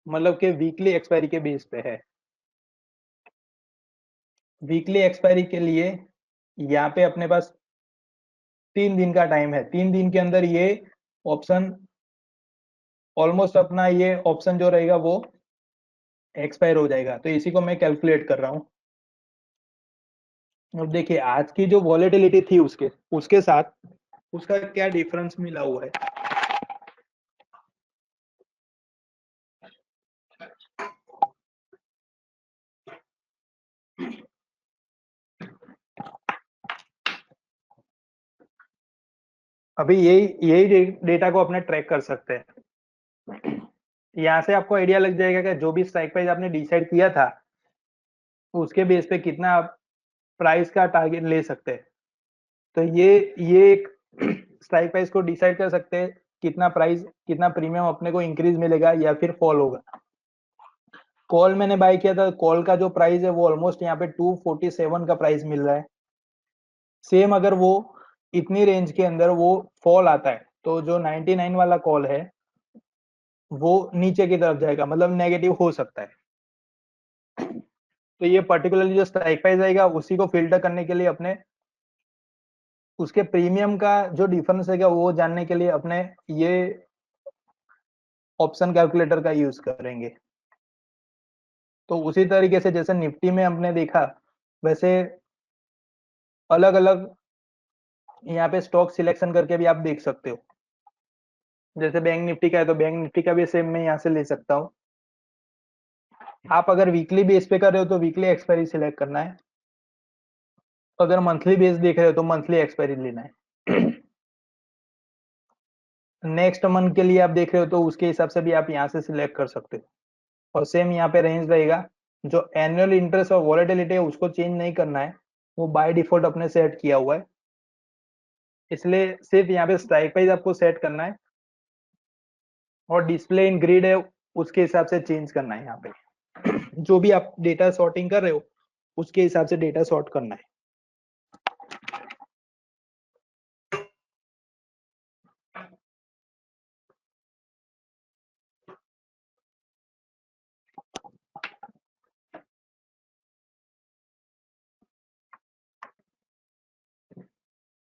मतलब कि वीकली एक्सपायरी के बेस पे है। वीकली एक्सपायरी के लिए यहाँ पे अपने पास 3 दिन का टाइम है। 3 दिन के अंदर ये ऑप्शन ऑलमोस्ट अपना ये ऑप्शन जो रहेगा वो एक्सपायर हो जाएगा। तो इसी को मैं कैलकुलेट कर रहा हूँ। अब देखिए आज की जो वॉलेटिलिटी थी उसके उसके साथ उसका क्या डिफरेंस मिला हुआ है। अभी यही डेटा को अपने ट्रैक कर सकते हैं। यहाँ से आपको आइडिया लग जाएगा कि जो भी स्ट्राइक प्राइस आपने डिसाइड किया था उसके बेस पे कितना आप प्राइस का टारगेट ले सकते हैं। तो ये एक स्ट्राइक प्राइस को डिसाइड कर सकते हैं कितना प्राइस कितना प्रीमियम अपने को इंक्रीज मिलेगा या फिर फॉल होगा। कॉल मैंने बाय किया था, कॉल का जो प्राइस है वो ऑलमोस्ट यहाँ पे 247 का प्राइस मिल रहा है। सेम अगर वो इतनी रेंज के अंदर वो फॉल आता है तो जो 99 वाला कॉल है वो नीचे की तरफ जाएगा, मतलब नेगेटिव हो सकता है। तो ये पर्टिकुलरली जो स्ट्राइक प्राइस आएगा उसी को फिल्टर करने के लिए अपने उसके प्रीमियम का जो डिफरेंस है वो जानने के लिए अपने ये ऑप्शन कैलकुलेटर का यूज करेंगे। तो उसी तरीके से जैसे निफ्टी में हमने देखा वैसे अलग अलग यहाँ पे स्टॉक सिलेक्शन करके भी आप देख सकते हो। जैसे बैंक निफ्टी का है तो बैंक निफ्टी का भी सेम मैं यहाँ से ले सकता हूँ। आप अगर वीकली बेस पे कर रहे हो तो वीकली एक्सपायरी सिलेक्ट करना है, अगर मंथली बेस देख रहे हो तो मंथली एक्सपायरी लेना है। नेक्स्ट मंथ के लिए आप देख रहे हो तो उसके हिसाब से भी आप यहाँ से सिलेक्ट कर सकते हो। और सेम यहाँ पे रेंज रहेगा, जो एनुअल इंटरेस्ट और वॉलेटिलिटी है उसको चेंज नहीं करना है, वो बाय डिफॉल्ट अपने सेट किया हुआ है। इसलिए सिर्फ यहाँ पे स्ट्राइक प्राइस आपको सेट करना है और डिस्प्ले इन ग्रिड है उसके हिसाब से चेंज करना है। यहाँ पे जो भी आप डेटा सॉर्टिंग कर रहे हो उसके हिसाब से डेटा सॉर्ट करना है।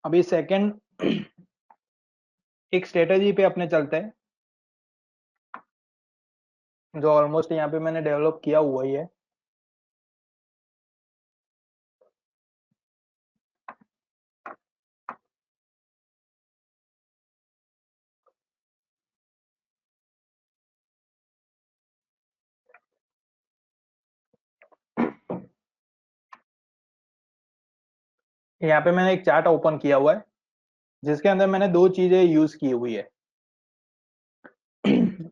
अभी सेकंड एक स्ट्रेटेजी पे अपने चलते हैं जो ऑलमोस्ट यहाँ पे मैंने डेवलप किया हुआ ही है। यहाँ पे मैंने एक चार्ट ओपन किया हुआ है जिसके अंदर मैंने दो चीजें यूज की हुई है।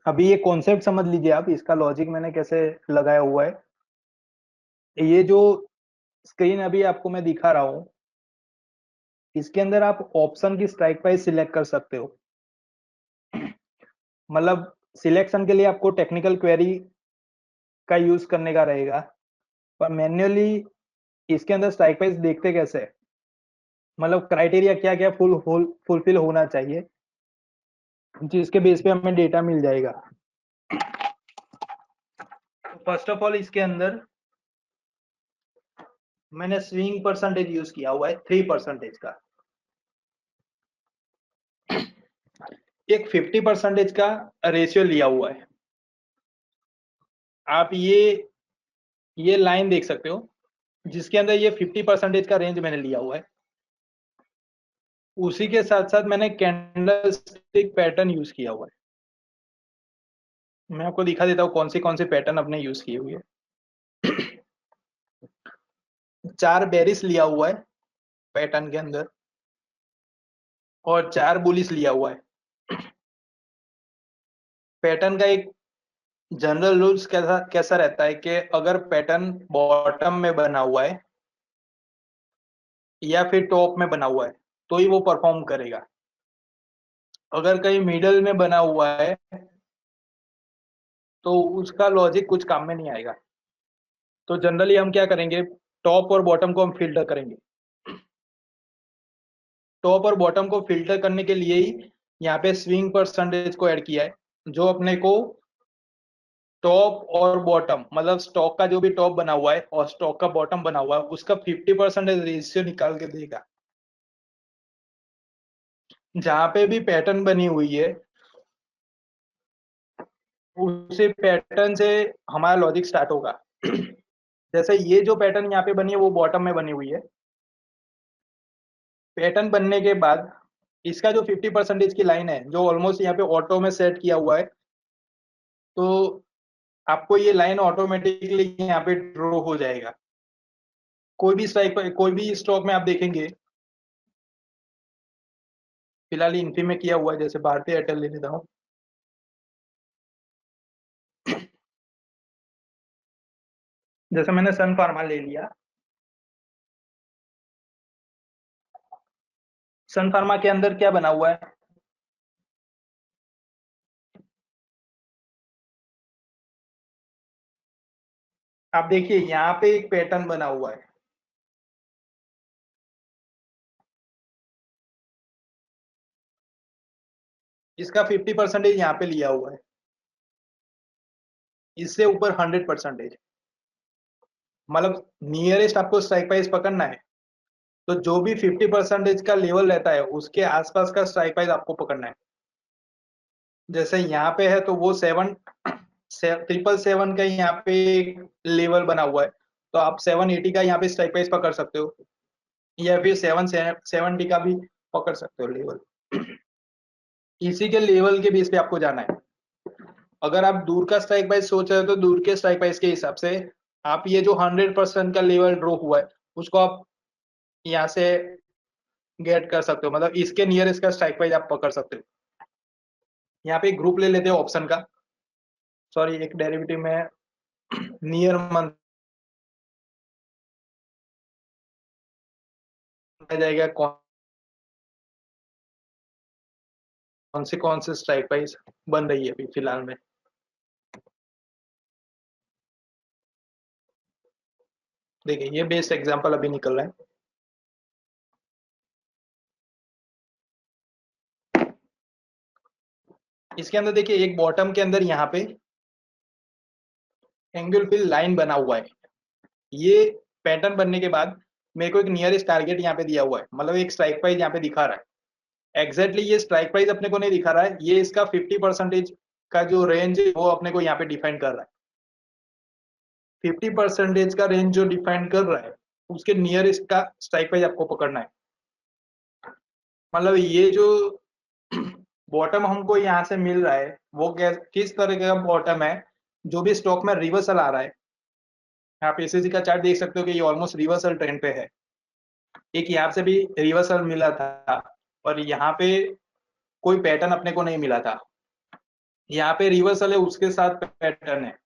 अभी ये कॉन्सेप्ट समझ लीजिए आप, इसका लॉजिक मैंने कैसे लगाया हुआ है। ये जो स्क्रीन अभी आपको मैं दिखा रहा हूँ इसके अंदर आप ऑप्शन की स्ट्राइक प्राइस सिलेक्ट कर सकते हो। मतलब सिलेक्शन के लिए आपको टेक्निकल क्वेरी का यूज करने का रहेगा, पर मैन्युअली इसके अंदर स्ट्राइक प्राइस देखते कैसे है, मतलब क्राइटेरिया क्या क्या फुलफिल होना चाहिए, जिसके बेस पे हमें डेटा मिल जाएगा। फर्स्ट ऑफ ऑल इसके अंदर मैंने स्विंग परसेंटेज यूज किया हुआ है 3% का, एक 50% का रेशियो लिया हुआ है। आप ये लाइन देख सकते हो जिसके अंदर ये 50% का रेंज मैंने लिया हुआ है। उसी के साथ साथ मैंने कैंडल स्टिक पैटर्न यूज किया हुआ है। मैं आपको दिखा देता हूँ कौन से पैटर्न अपने यूज किए हुए हैं। 4 बेरिस लिया हुआ है पैटर्न के अंदर और 4 बुलिस लिया हुआ है। पैटर्न का एक जनरल रूल्स कैसा कैसा रहता है कि अगर पैटर्न बॉटम में बना हुआ है या फिर टॉप में बना हुआ है तो ही वो परफॉर्म करेगा। अगर कहीं मिडल में बना हुआ है तो उसका लॉजिक कुछ काम में नहीं आएगा। तो जनरली हम क्या करेंगे, टॉप और बॉटम को हम फिल्टर करेंगे। टॉप और बॉटम को फिल्टर करने के लिए ही यहाँ पे स्विंग परसेंटेज को ऐड किया है, जो अपने को टॉप और बॉटम मतलब स्टॉक का जो भी टॉप बना हुआ है और स्टॉक का बॉटम बना हुआ है उसका 50% रेशियो निकाल के देगा। जहां पे भी पैटर्न बनी हुई है उसी पैटर्न से हमारा लॉजिक स्टार्ट होगा। जैसे ये जो पैटर्न यहाँ पे बनी है वो बॉटम में बनी हुई है। पैटर्न बनने के बाद इसका जो 50% की लाइन है जो ऑलमोस्ट यहाँ पे ऑटो में सेट किया हुआ है, तो आपको ये लाइन ऑटोमेटिकली यहाँ पे ड्रॉ हो जाएगा। कोई भी स्ट्राइक पर कोई भी स्टॉक में आप देखेंगे, फिलहाल इन्फी में किया हुआ है, जैसे भारती एयरटेल ले लेता हूँ। जैसे मैंने सन फार्मा ले लिया, सन फार्मा के अंदर क्या बना हुआ है, आप देखिए यहाँ पे एक पैटर्न बना हुआ है। इसका 50% यहाँ पे लिया हुआ है, इससे ऊपर 100%। मतलब नियरेस्ट आपको स्ट्राइक प्राइस पकड़ना है तो जो भी 50% का लेवल रहता है उसके आसपास का स्ट्राइक प्राइस आपको पकड़ना है। जैसे यहाँ पे है तो वो 777 का यहाँ पे एक लेवल बना हुआ है, तो आप 780 का यहाँ पे स्ट्राइक प्राइस पकड़ सकते हो या फिर 770 का भी पकड़ सकते हो लेवल। इसी के लेवल के बेस पे आपको जाना है। अगर आप दूर का स्ट्राइक प्राइस सोच रहे हो तो दूर के स्ट्राइक प्राइस के हिसाब से आप ये जो 100% का लेवल ड्रॉ हुआ है उसको आप यहाँ से गेट कर सकते हो, मतलब इसके नियरेस्ट का स्ट्राइक प्राइस आप पकड़ सकते हो। यहाँ पे एक ग्रुप ले लेते हो ऑप्शन का, सॉरी एक डेरिवेटिव में नियर मंथ आ जाएगा कौन से स्ट्राइक प्राइस बन रही है अभी फिलहाल में। देखिए ये बेस्ट एग्जांपल अभी निकल रहा है। इसके अंदर देखिए एक बॉटम के अंदर यहाँ पे एंगल फिल लाइन बना हुआ है। ये पैटर्न बनने के बाद मेरे को एक नियरेस्ट टारगेट यहाँ पे दिया हुआ है, मतलब एक स्ट्राइक प्राइस यहाँ पे दिखा रहा है। एग्जैक्टली ये स्ट्राइक प्राइस अपने को नहीं दिखा रहा है, ये इसका 50% का जो रेंज है वो अपने को यहाँ पे डिफाइन कर रहा है। 50% का रेंज जो डिफाइन कर रहा है उसके नियरेस्ट का स्ट्राइक प्राइस आपको पकड़ना है। मतलब ये जो बॉटम हमको यहाँ से मिल रहा है वो किस तरह का बॉटम है, जो भी स्टॉक में रिवर्सल आ रहा है। आप एसएससी का चार्ट देख सकते हो कि ये ऑलमोस्ट रिवर्सल ट्रेंड पे है। एक यहाँ से भी रिवर्सल मिला था और यहाँ पे कोई पैटर्न अपने को नहीं मिला था। यहाँ पे रिवर्सल है उसके साथ पैटर्न है,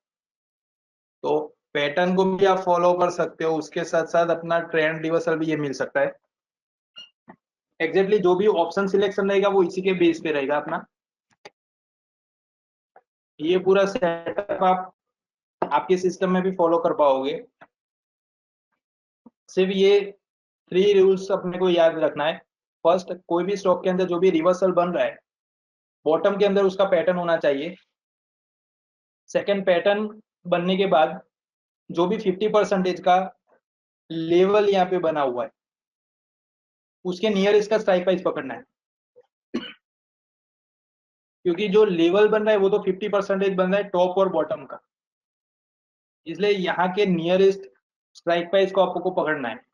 तो पैटर्न को भी आप फॉलो कर सकते हो, उसके साथ साथ अपना ट्रेंड रिवर्सल भी ये मिल सकता है। एग्जैक्टली जो भी ऑप्शन सिलेक्शन रहेगा वो इसी के बेस पे रहेगा अपना। ये पूरा सेटअप आप आपके सिस्टम में भी फॉलो कर पाओगे। सिर्फ ये 3 रूल्स अपने को याद रखना है। फर्स्ट, कोई भी स्टॉक के अंदर जो भी रिवर्सल बन रहा है, बॉटम के अंदर उसका पैटर्न होना चाहिए। सेकंड, पैटर्न बनने के बाद जो भी 50% का लेवल यहाँ पे बना हुआ है, उसके नियर इसका स्ट्राइक प्राइस पकड़ना है। क्योंकि जो लेवल बन रहा है वो तो 50% बन रहा है टॉप और बॉटम का, इसलिए यहाँ के नियरेस्ट स्ट्राइक प्राइस को आपको पकड़ना है।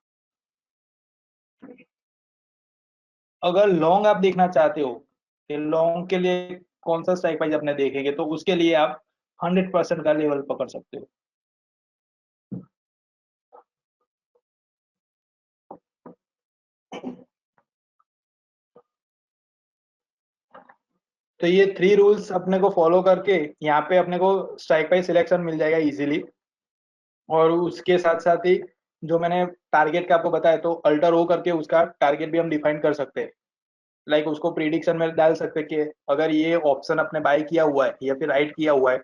अगर लॉन्ग आप देखना चाहते हो कि लॉन्ग के लिए कौन सा स्ट्राइक प्राइस अपने देखेंगे, तो उसके लिए आप 100% का लेवल पकड़ सकते हो। तो ये 3 रूल्स अपने को फॉलो करके यहाँ पे अपने को स्ट्राइक प्राइस सिलेक्शन मिल जाएगा इजीली। और उसके साथ साथ ही जो मैंने टारगेट का आपको बताया, तो अल्टर ओ करके उसका टारगेट भी हम डिफाइन कर सकते हैं। लाइक उसको प्रीडिक्शन में डाल सकते हैं कि अगर ये ऑप्शन अपने बाय किया हुआ है या फिर राइट किया हुआ है,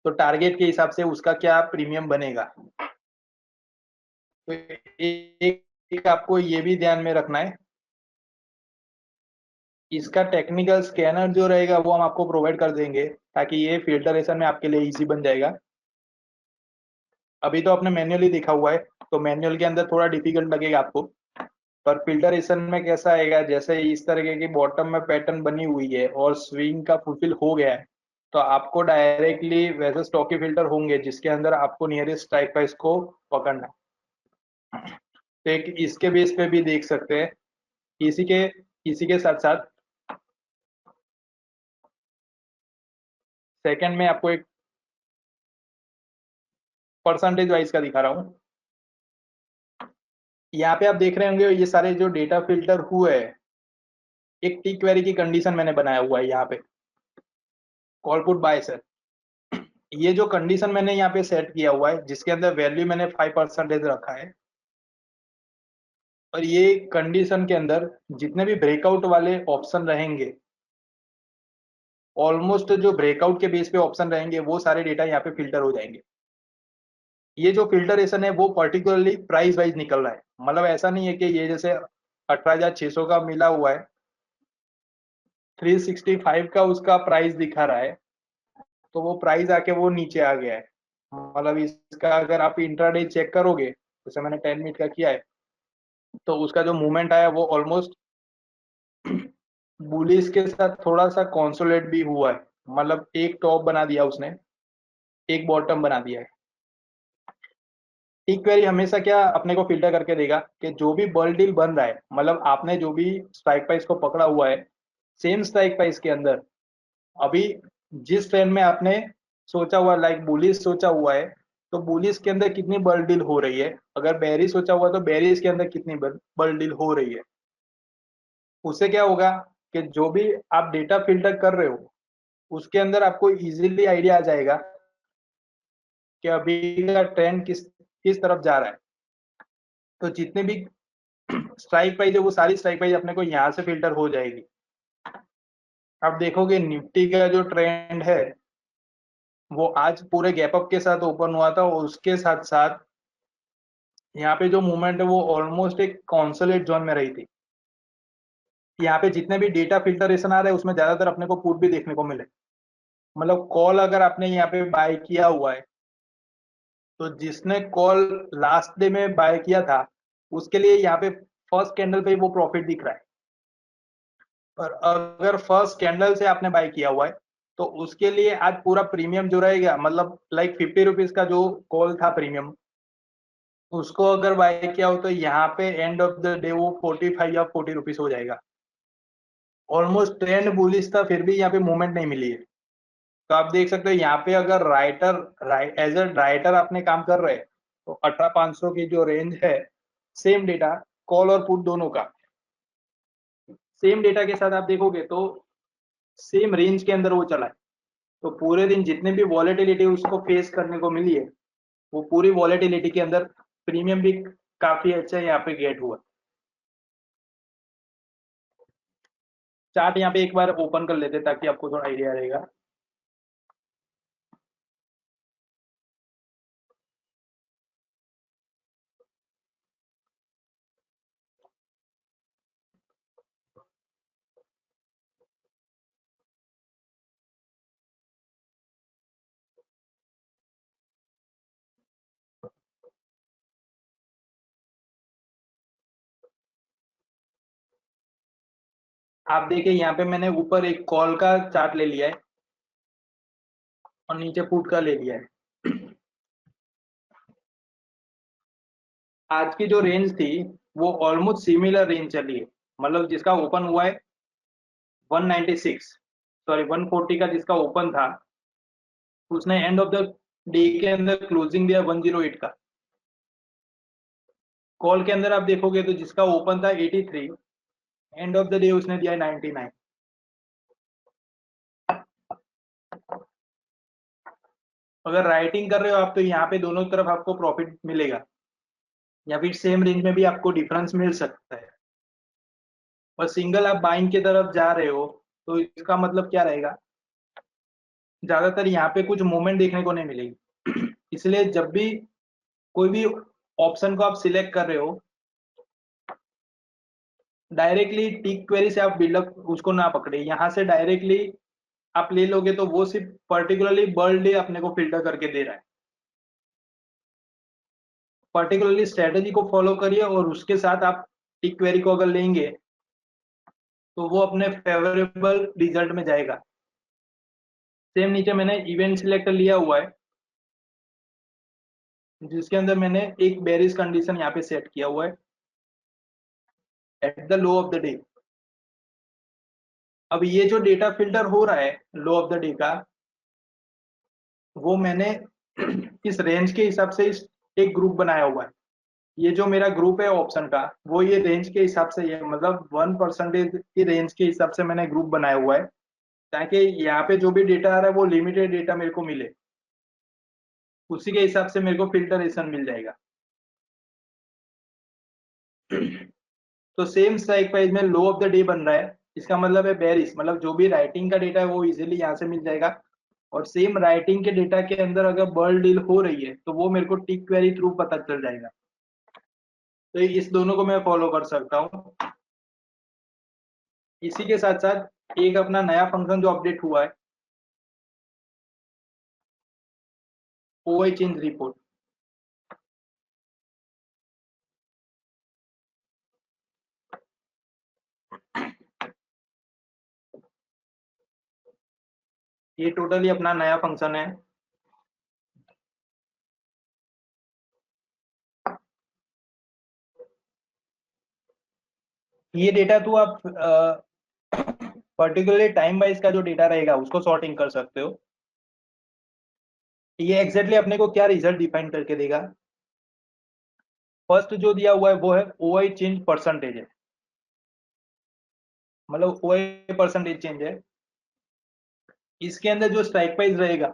तो टारगेट के हिसाब से उसका क्या प्रीमियम बनेगा। तो एक आपको ये भी ध्यान में रखना है, इसका टेक्निकल स्कैनर जो रहेगा वो हम आपको प्रोवाइड कर देंगे, ताकि ये फिल्टरेशन में आपके लिए इजी बन जाएगा। अभी तो आपने मैन्युअली देखा हुआ है, तो मैन्युअल के अंदर थोड़ा डिफिकल्ट लगेगा आपको, पर फिल्टरेशन में कैसा आएगा, जैसे इस तरह की बॉटम में पैटर्न बनी हुई है और स्विंग का फुलफिल हो गया है, तो आपको डायरेक्टली वैसे स्टॉकी फिल्टर होंगे जिसके अंदर आपको नियरेस्ट स्ट्राइक प्राइस को पकड़ना है। तो एक इसके बेस पे भी देख सकते हैं। इसी के साथ साथ सेकंड में आपको एक परसेंटेज वाइज का दिखा रहा हूँ। यहाँ पे आप देख रहे होंगे ये सारे जो डेटा फिल्टर हुए हैं, एक टी क्वेरी की कंडीशन मैंने बनाया हुआ है यहाँ पे, कॉल पुट बाय सेल। ये जो कंडीशन मैंने यहाँ पे सेट किया हुआ है, जिसके अंदर वैल्यू मैंने 5% रखा है, और ये कंडीशन के अंदर जितने भी ब्रेकआउट वाले ऑप्शन रहेंगे, ऑलमोस्ट जो ब्रेकआउट के बेस पे ऑप्शन रहेंगे वो सारे डेटा यहाँ पे फिल्टर हो जाएंगे। ये जो फिल्टरेशन है वो पर्टिकुलरली प्राइस वाइज निकल रहा है, मतलब ऐसा नहीं है कि ये जैसे 18,600 का मिला हुआ है, 365 का उसका प्राइस दिखा रहा है, तो वो प्राइस आके वो नीचे आ गया है। मतलब इसका अगर आप इंट्राडे चेक करोगे, जैसे मैंने 10 मिनट का किया है, तो उसका जो मूवमेंट आया वो ऑलमोस्ट बुलिस के साथ थोड़ा सा कॉन्सोलेट भी हुआ है, मतलब एक टॉप बना दिया उसने, एक बॉटम बना दिया है। टिक क्वेरी हमेशा क्या अपने को फिल्टर करके देगा कि जो भी बल डील बन रहा है, मतलब आपने जो भी स्ट्राइक प्राइस को पकड़ा हुआ है, सेम स्ट्राइक प्राइस के अंदर अभी जिस ट्रेंड में आपने सोचा हुआ, लाइक बुलिस सोचा हुआ है, तो बुलिस के अंदर कितनी बल डील हो रही है, अगर बेरिस सोचा हुआ तो बेरिस के अंदर कितनी बल डील हो रही है। उससे क्या होगा कि जो भी आप डेटा फिल्टर कर रहे हो, उसके अंदर आपको इजीली आइडिया आ जाएगा कि अभी का ट्रेंड किस किस तरफ जा रहा है। तो जितने भी स्ट्राइक प्राइस है वो सारी स्ट्राइक प्राइस अपने को यहाँ से फिल्टर हो जाएगी। अब देखोगे निफ्टी का जो ट्रेंड है वो आज पूरे गैप अप के साथ ओपन हुआ था, और उसके साथ साथ यहाँ पे जो मूवमेंट है वो ऑलमोस्ट एक कॉन्सोलेट जोन में रही थी। यहाँ पे जितने भी डेटा फिल्टरेशन आ रहे हैं उसमें ज्यादातर अपने को पुट भी देखने को मिले, मतलब कॉल अगर आपने यहाँ पे बाय किया हुआ है, तो जिसने कॉल लास्ट डे में बाय किया था उसके लिए यहाँ पे फर्स्ट कैंडल पे वो प्रॉफिट दिख रहा है। और अगर फर्स्ट कैंडल से आपने बाय किया हुआ है, तो उसके लिए आज पूरा प्रीमियम जो रहेगा, मतलब लाइक 50 रुपीज का जो कॉल था प्रीमियम, उसको अगर बाय किया हो तो यहाँ पे एंड ऑफ द डे वो 45 या 40 रुपीज हो जाएगा। ऑलमोस्ट ट्रेंड बुलिश था, फिर भी यहाँ पे मूवमेंट नहीं मिली है। तो आप देख सकते हो यहाँ पे अगर एज अ राइटर आपने काम कर रहे हैं, तो 18,500 की जो रेंज है, सेम डेटा कॉल और पुट दोनों का सेम डेटा के साथ आप देखोगे तो सेम रेंज के अंदर वो चला है। तो पूरे दिन जितने भी वॉलेटिलिटी उसको फेस करने को मिली है, वो पूरी वॉलेटिलिटी के अंदर प्रीमियम भी काफी अच्छा यहाँ पे गेट हुआ। चार्ट यहाँ पे एक बार ओपन कर लेते ताकि आपको थोड़ा आइडिया रहेगा। आप देखिए यहाँ पे मैंने ऊपर एक कॉल का चार्ट ले लिया है और नीचे पुट का ले लिया है। आज की जो रेंज थी वो ऑलमोस्ट सिमिलर रेंज चली है, मतलब जिसका ओपन हुआ है 196, सॉरी 140 का जिसका ओपन था, उसने एंड ऑफ द डे के अंदर क्लोजिंग दिया 108 का। कॉल के अंदर आप देखोगे तो जिसका ओपन था 83, एंड ऑफ द डे उसने दिया 99। अगर राइटिंग कर रहे हो आप तो यहाँ पे दोनों तरफ आपको प्रॉफिट मिलेगा, या फिर सेम रेंज में भी आपको डिफरेंस मिल सकता है। और सिंगल आप बाइंग की तरफ जा रहे हो तो इसका मतलब क्या रहेगा, ज्यादातर यहाँ पे कुछ मूवमेंट देखने को नहीं मिलेगी। इसलिए जब भी कोई भी ऑप्शन को आप सिलेक्ट कर रहे हो, डायरेक्टली टिक क्वेरी से आप बिल्डअप उसको ना पकड़े, यहाँ से डायरेक्टली आप ले लोगे तो वो सिर्फ पर्टिकुलरली बर्ड डे अपने को फिल्टर करके दे रहा है। पर्टिकुलरली स्ट्रेटेजी को फॉलो करिए और उसके साथ आप टिक क्वेरी को अगर लेंगे तो वो अपने फेवरेबल रिजल्ट में जाएगा। सेम नीचे मैंने इवेंट सिलेक्टर लिया हुआ है, जिसके अंदर मैंने एक बेरिश कंडीशन यहाँ पे सेट किया हुआ है at the low of the day. अब ये जो डेटा फिल्टर हो रहा है लो ऑफ द डे का, वो मैंने इस रेंज के हिसाब से इस एक ग्रुप बनाया हुआ है। ये जो मेरा ग्रुप है ऑप्शन का, वो ये रेंज के हिसाब से, ये मतलब 1% की रेंज के हिसाब से मैंने ग्रुप बनाया हुआ है, ताकि यहाँ पे जो भी डेटा आ रहा है वो लिमिटेड डेटा मेरे को मिले, उसी के हिसाब से मेरे को फिल्टरेशन मिल जाएगा। तो सेम स्ट्राइक प्राइस में लो ऑफ द डे बन रहा है, इसका मतलब है बेरिश, मतलब जो भी राइटिंग का डेटा है वो इजीली यहाँ से मिल जाएगा। और सेम राइटिंग के डेटा के अंदर अगर बर्ड डील हो रही है तो वो मेरे को टिक क्वेरी थ्रू पता चल जाएगा। तो इस दोनों को मैं फॉलो कर सकता हूँ। इसी के साथ साथ एक अपना नया फंक्शन जो अपडेट हुआ है, ओआई चेंज रिपोर्ट। ये टोटली अपना नया फंक्शन है। ये डेटा तो आप पर्टिकुलरली टाइम वाइज का जो डेटा रहेगा उसको सॉर्टिंग कर सकते हो। ये एग्जैक्टली अपने को क्या रिजल्ट डिफाइन करके देगा, फर्स्ट जो दिया हुआ है वो है ओआई चेंज परसेंटेज है, मतलब ओआई परसेंटेज चेंज है। इसके अंदर जो स्ट्राइक प्राइस रहेगा,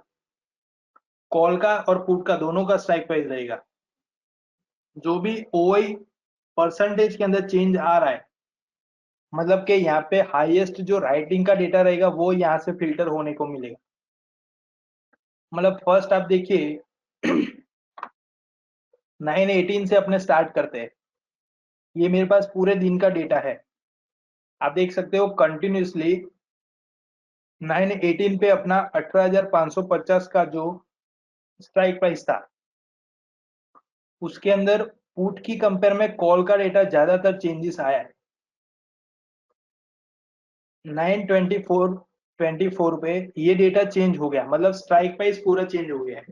कॉल का और पुट का दोनों का स्ट्राइक प्राइस रहेगा। जो भी ओआई परसेंटेज के अंदर चेंज आ रहा है, मतलब कि यहाँ पे हाईएस्ट जो राइटिंग का डेटा रहेगा वो यहाँ से फिल्टर होने को मिलेगा। मतलब फर्स्ट आप देखिए 918 से अपने स्टार्ट करते हैं। ये मेरे पास पूरे दिन का डेटा है, आप देख सकते हो कंटिन्यूसली 918 पे अपना 18,550 का जो स्ट्राइक प्राइस था, उसके अंदर पुट की कंपेयर में कॉल का डेटा ज्यादातर चेंजेस आया है। 924 पे ये डेटा चेंज हो गया, मतलब स्ट्राइक प्राइस पूरा चेंज हो गया है।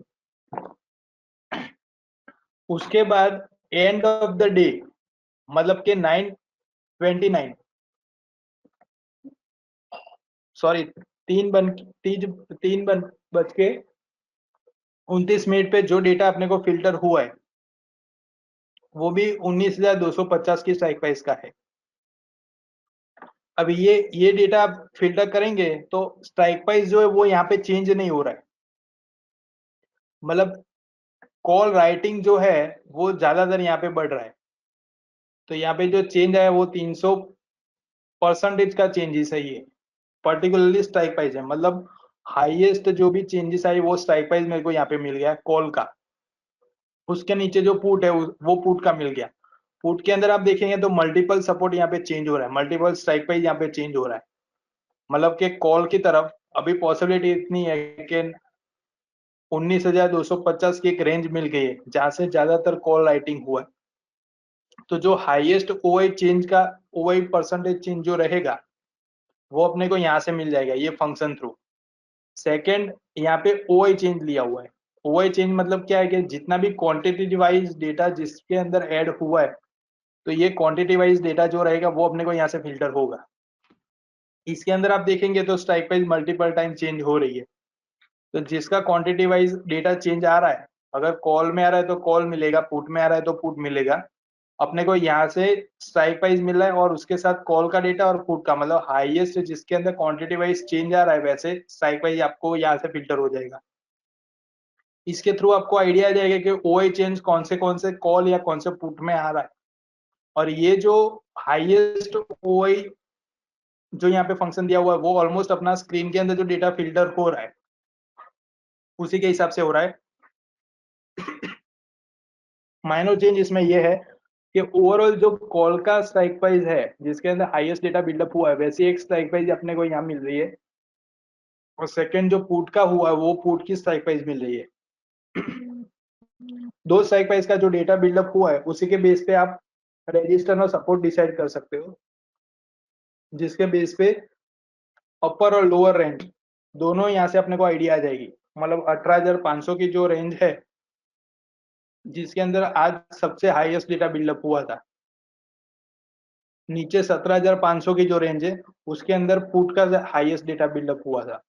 उसके बाद एंड ऑफ द डे, मतलब के 929, सॉरी 3 बज के 29 मिनट पे जो डेटा अपने को फिल्टर हुआ है वो भी 19,250 की स्ट्राइक प्राइस का है। अब ये डेटा आप फिल्टर करेंगे तो स्ट्राइक प्राइस जो है वो यहाँ पे चेंज नहीं हो रहा है, मतलब कॉल राइटिंग जो है वो ज्यादातर यहाँ पे बढ़ रहा है। तो यहाँ पे जो चेंज आया वो परसेंटेज का चेंजेस है ये, पर्टिकुलरली स्ट्राइक प्राइस है, मतलब हाईएस्ट जो भी चेंजेस आई वो स्ट्राइक प्राइस मेरे को यहाँ पे मिल गया कॉल का। उसके नीचे जो पुट है वो पुट का मिल गया। पुट के अंदर आप देखेंगे तो मल्टीपल सपोर्ट यहाँ पे चेंज हो रहा है, मल्टीपल स्ट्राइक प्राइस यहाँ पे चेंज हो रहा है, मतलब कि कॉल की तरफ अभी पॉसिबिलिटी इतनी है कि 19,250 की एक रेंज मिल गई है जहां से ज्यादातर कॉल राइटिंग हुआ है। तो जो हाईएस्ट ओआई चेंज का ओआई परसेंटेज चेंज जो रहेगा वो अपने को यहाँ से मिल जाएगा ये फंक्शन थ्रू। सेकेंड, यहाँ पे ओआई चेंज लिया हुआ है। ओआई चेंज मतलब क्या है कि जितना भी क्वांटिटी वाइज डेटा जिसके अंदर ऐड हुआ है, तो ये क्वांटिटी वाइज डेटा जो रहेगा वो अपने को यहाँ से फिल्टर होगा। इसके अंदर आप देखेंगे तो strike price multiple time change हो रही है, तो जिसका क्वांटिटी वाइज डेटा चेंज आ रहा है, अगर कॉल में आ रहा है तो कॉल मिलेगा, पुट में आ रहा है तो पुट मिलेगा। अपने को यहाँ से स्ट्राइक प्राइस मिल रहा है और उसके साथ कॉल का डेटा और पुट का, मतलब हाईएस्ट जिसके अंदर क्वांटिटी वाइज चेंज आ रहा है वैसे स्ट्राइक प्राइस आपको यहाँ से फिल्टर हो जाएगा। इसके थ्रू आपको आइडिया आ जाएगा कि ओआई चेंज कौन से कॉल या कौन से पुट में आ रहा है। और ये जो हाईएस्ट ओआई जो यहाँ पे फंक्शन दिया हुआ है वो ऑलमोस्ट अपना स्क्रीन के अंदर जो डेटा फिल्टर हो रहा है उसी के हिसाब से हो रहा है। माइनर चेंज इसमें ये है कि ओवरऑल जो कॉल का स्ट्राइक प्राइस है जिसके अंदर हाईएस्ट डेटा बिल्डअप हुआ है वैसी एक स्ट्राइक प्राइस अपने को यहाँ मिल रही है, और सेकंड जो पुट का हुआ है वो पुट की स्ट्राइक प्राइस मिल रही है। दो स्ट्राइक प्राइस का जो डेटा बिल्डअप हुआ है उसी के बेस पे आप रजिस्टर और सपोर्ट डिसाइड कर सकते हो, जिसके बेस पे अपर और लोअर रेंज दोनों यहाँ से अपने को आइडिया आ जाएगी। मतलब 18,500 की जो रेंज है जिसके अंदर आज सबसे हाईएस्ट डेटा बिल्डअप हुआ था, नीचे 17,500 की जो रेंज है उसके अंदर पुट का हाईएस्ट डेटा बिल्डअप हुआ था।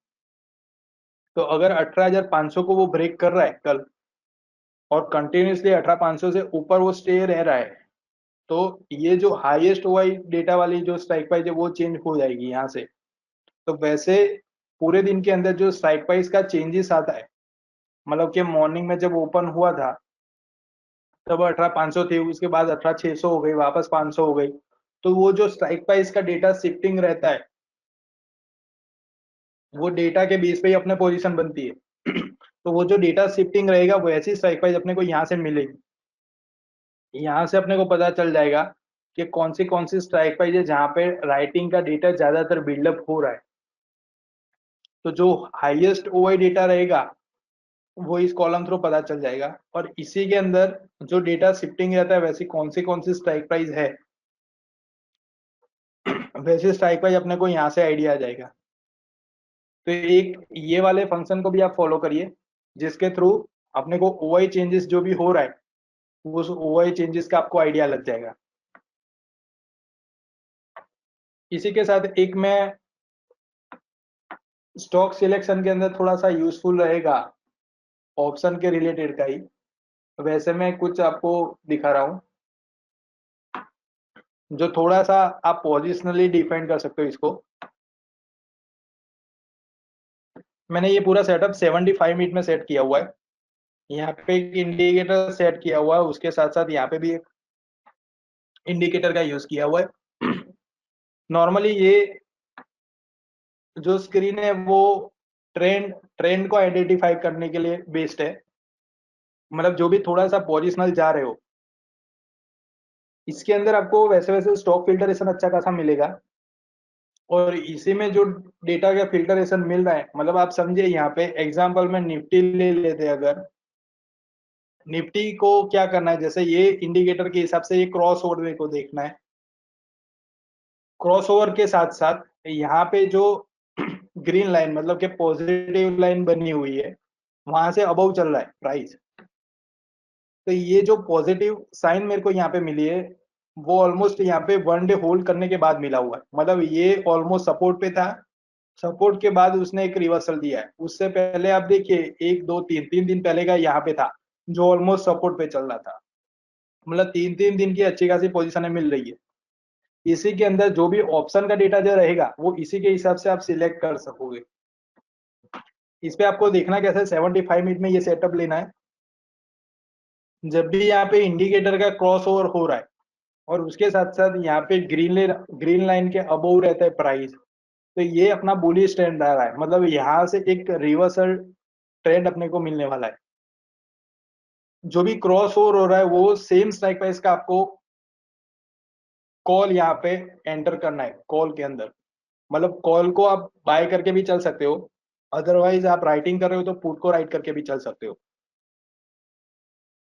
तो अगर 18,500 को वो ब्रेक कर रहा है कल और कंटिन्यूसली 18,500 से ऊपर वो स्टे रह रहा है, तो ये जो हाईएस्ट ओआई डेटा वाली जो स्ट्राइक प्राइस है वो चेंज हो जाएगी यहाँ से। तो वैसे पूरे दिन के अंदर जो स्ट्राइक प्राइस का चेंजेस आता है, मतलब कि मॉर्निंग में जब ओपन हुआ था तब 18,500 थी, उसके बाद 18,600 हो गई, वापस 500 हो गई। तो वो जो स्ट्राइक प्राइस का डेटा शिफ्टिंग रहता है वो डेटा के बेस पे ही अपने पोजीशन बनती है। तो वो जो डेटा शिफ्टिंग रहेगा वैसी स्ट्राइक प्राइस अपने को यहाँ से मिलेगी। यहाँ से अपने को पता चल जाएगा कि कौन सी स्ट्राइक प्राइस है जहाँ पे राइटिंग का डेटा ज्यादातर बिल्डअप हो रहा है। तो जो हाईएस्ट ओआई डेटा रहेगा वो इस कॉलम थ्रू पता चल जाएगा, और इसी के अंदर जो डेटा शिफ्टिंग रहता है वैसी कौन सी स्ट्राइक प्राइस है वैसे स्ट्राइक प्राइस अपने को यहाँ से आइडिया आ जाएगा। तो एक ये वाले फंक्शन को भी आप फॉलो करिए जिसके थ्रू अपने को ओआई चेंजेस जो भी हो रहा है उस ओआई चेंजेस का आपको आइडिया लग जाएगा। इसी के साथ एक मैं स्टॉक सिलेक्शन के अंदर थोड़ा सा यूजफुल रहेगा ऑप्शन के रिलेटेड का ही, वैसे मैं कुछ आपको दिखा रहा हूँ जो थोड़ा सा आप पोजिशनली डिफाइन कर सकते हो इसको। मैंने ये पूरा सेटअप 75 मिनट में सेट किया हुआ है। यहाँ पे एक इंडिकेटर सेट किया हुआ है, उसके साथ साथ यहाँ पे भी एक इंडिकेटर का यूज किया हुआ है। नॉर्मली ये जो स्क्रीन है वो ट्रेंड ट्रेंड को आइडेंटिफाई करने के लिए बेस्ड है, मतलब जो भी थोड़ा सा पोजिशनल जा रहे हो इसके अंदर आपको वैसे वैसे स्टॉक फिल्टरेशन अच्छा खासा मिलेगा। और इसी में जो डेटा का फिल्टरेशन मिल रहा है, मतलब आप समझिए यहाँ पे एग्जांपल में निफ्टी ले लेते हैं, अगर निफ्टी को क्या करना है, जैसे ये इंडिकेटर के हिसाब से ये क्रॉस ओवर को देखना है, क्रॉस ओवर के साथ साथ यहाँ पे जो ग्रीन लाइन मतलब कि पॉजिटिव लाइन बनी हुई है वहां से अबव चल रहा है प्राइस। तो ये जो पॉजिटिव साइन मेरे को यहाँ पे मिली है वो ऑलमोस्ट यहाँ पे 1 डे होल्ड करने के बाद मिला हुआ है, मतलब ये ऑलमोस्ट सपोर्ट पे था, सपोर्ट के बाद उसने एक रिवर्सल दिया है। उससे पहले आप देखिए 1 2 3 दिन पहले का यहाँ पे था जो ऑलमोस्ट सपोर्ट पे चल रहा था, मतलब 3 दिन की अच्छी खासी पोजीशन मिल रही है। इसी के अंदर जो भी ऑप्शन का डेटा जो रहेगा वो इसी के हिसाब से आप सिलेक्ट कर सकोगे। इस पे आपको देखना कैसे 75 मिनट में ये सेटअप लेना है। जब भी यहाँ पे इंडिकेटर का क्रॉस ओवर हो रहा है और उसके साथ साथ यहाँ पे ग्रीन लाइन के अबोव रहता है प्राइस, तो ये अपना बुलिश ट्रेंड आ रहा है, मतलब यहाँ से एक रिवर्सल ट्रेंड अपने को मिलने वाला है। जो भी क्रॉस ओवर हो रहा है वो सेम स्ट्राइक प्राइस का आपको कॉल यहाँ पे एंटर करना है, कॉल के अंदर, मतलब कॉल को आप बाय करके भी चल सकते हो, अदरवाइज आप राइटिंग कर रहे हो तो पुट को राइट करके भी चल सकते हो।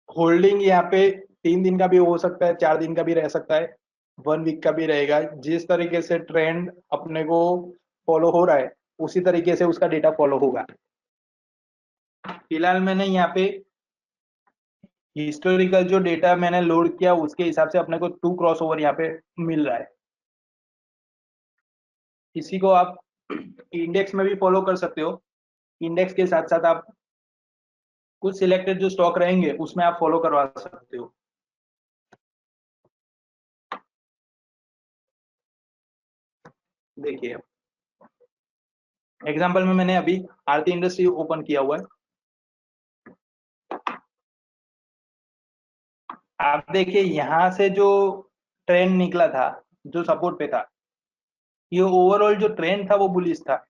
होल्डिंग यहाँ पे 3 दिन का भी हो सकता है, 4 दिन का भी रह सकता है, 1 वीक का भी रहेगा। जिस तरीके से ट्रेंड अपने को फॉलो हो रहा है उसी तरीके से उसका डेटा फॉलो होगा। फिलहाल मैंने यहाँ पे हिस्टोरिकल जो डेटा मैंने लोड किया उसके हिसाब से अपने को 2 क्रॉस ओवर यहाँ पे मिल रहा है। इसी को आप इंडेक्स में भी फॉलो कर सकते हो। इंडेक्स के साथ साथ आप कुछ सिलेक्टेड जो स्टॉक रहेंगे उसमें आप फॉलो करवा सकते हो। देखिए एग्जांपल में मैंने अभी आरती इंडस्ट्री ओपन किया हुआ है। आप देखिए यहाँ से जो ट्रेंड निकला था, जो सपोर्ट पे था, ये ओवरऑल जो ट्रेंड था वो बुलिश था।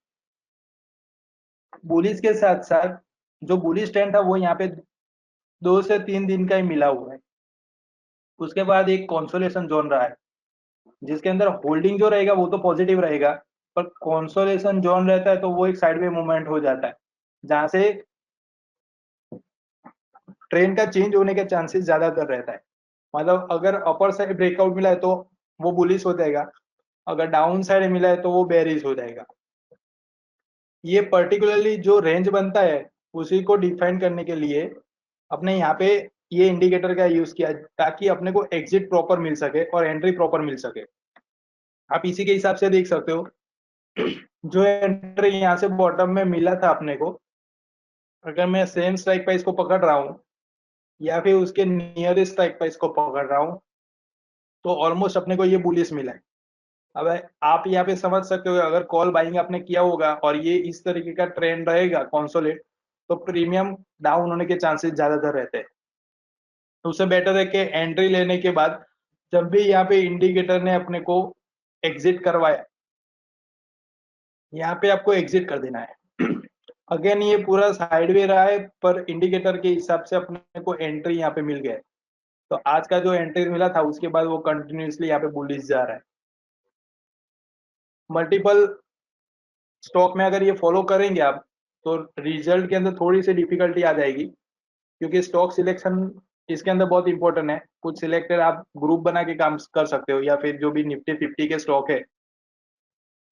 बुलिश के साथ साथ जो बुलिश ट्रेंड था वो यहाँ पे 2 से 3 दिन का ही मिला हुआ है। उसके बाद एक कंसोलेशन जोन रहा है जिसके अंदर होल्डिंग जो रहेगा वो तो पॉजिटिव रहेगा, पर कंसोलेशन जोन रहता है तो वो एक साइडवे मूवमेंट हो जाता है जहां से ट्रेंड का चेंज होने के चांसेस ज्यादातर रहता है। मतलब अगर अपर साइड ब्रेकआउट मिला है तो वो बुलिश हो जाएगा, अगर डाउन साइड मिला है तो वो बेरिश हो जाएगा। ये पर्टिकुलरली जो रेंज बनता है उसी को डिफाइन करने के लिए अपने यहाँ पे ये इंडिकेटर का यूज किया ताकि अपने को एग्जिट प्रॉपर मिल सके और एंट्री प्रॉपर मिल सके। आप इसी के हिसाब से देख सकते हो जो एंट्री यहाँ से बॉटम में मिला था अपने को, अगर मैं सेम स्ट्राइक प्राइस को पकड़ रहा हूँ या फिर उसके नियरेस्ट स्ट्राइक प्राइस को पकड़ रहा हूँ तो ऑलमोस्ट अपने को ये बुलिश मिला है। अब आप यहाँ पे समझ सकते हो अगर कॉल बाइंग आपने किया होगा और ये इस तरीके का ट्रेंड रहेगा कंसोलिडेट, तो प्रीमियम डाउन होने के चांसेस ज्यादातर रहते हैं। तो उससे बेटर है कि एंट्री लेने के बाद जब भी यहाँ पे इंडिकेटर ने अपने को एग्जिट करवाया, यहाँ पे आपको एग्जिट कर देना है। अगेन ये पूरा साइडवे रहा है पर इंडिकेटर के हिसाब से अपने को एंट्री यहाँ पे मिल गया है। तो आज का जो एंट्री मिला था उसके बाद वो कंटिन्यूसली यहाँ पे बुलिश जा रहा है। मल्टीपल स्टॉक में अगर ये फॉलो करेंगे आप तो रिजल्ट के अंदर थोड़ी सी डिफिकल्टी आ जाएगी, क्योंकि स्टॉक सिलेक्शन इसके अंदर बहुत इंपॉर्टेंट है। कुछ सिलेक्टेड आप ग्रुप बना के काम कर सकते हो या फिर जो भी निफ्टी 50 के स्टॉक है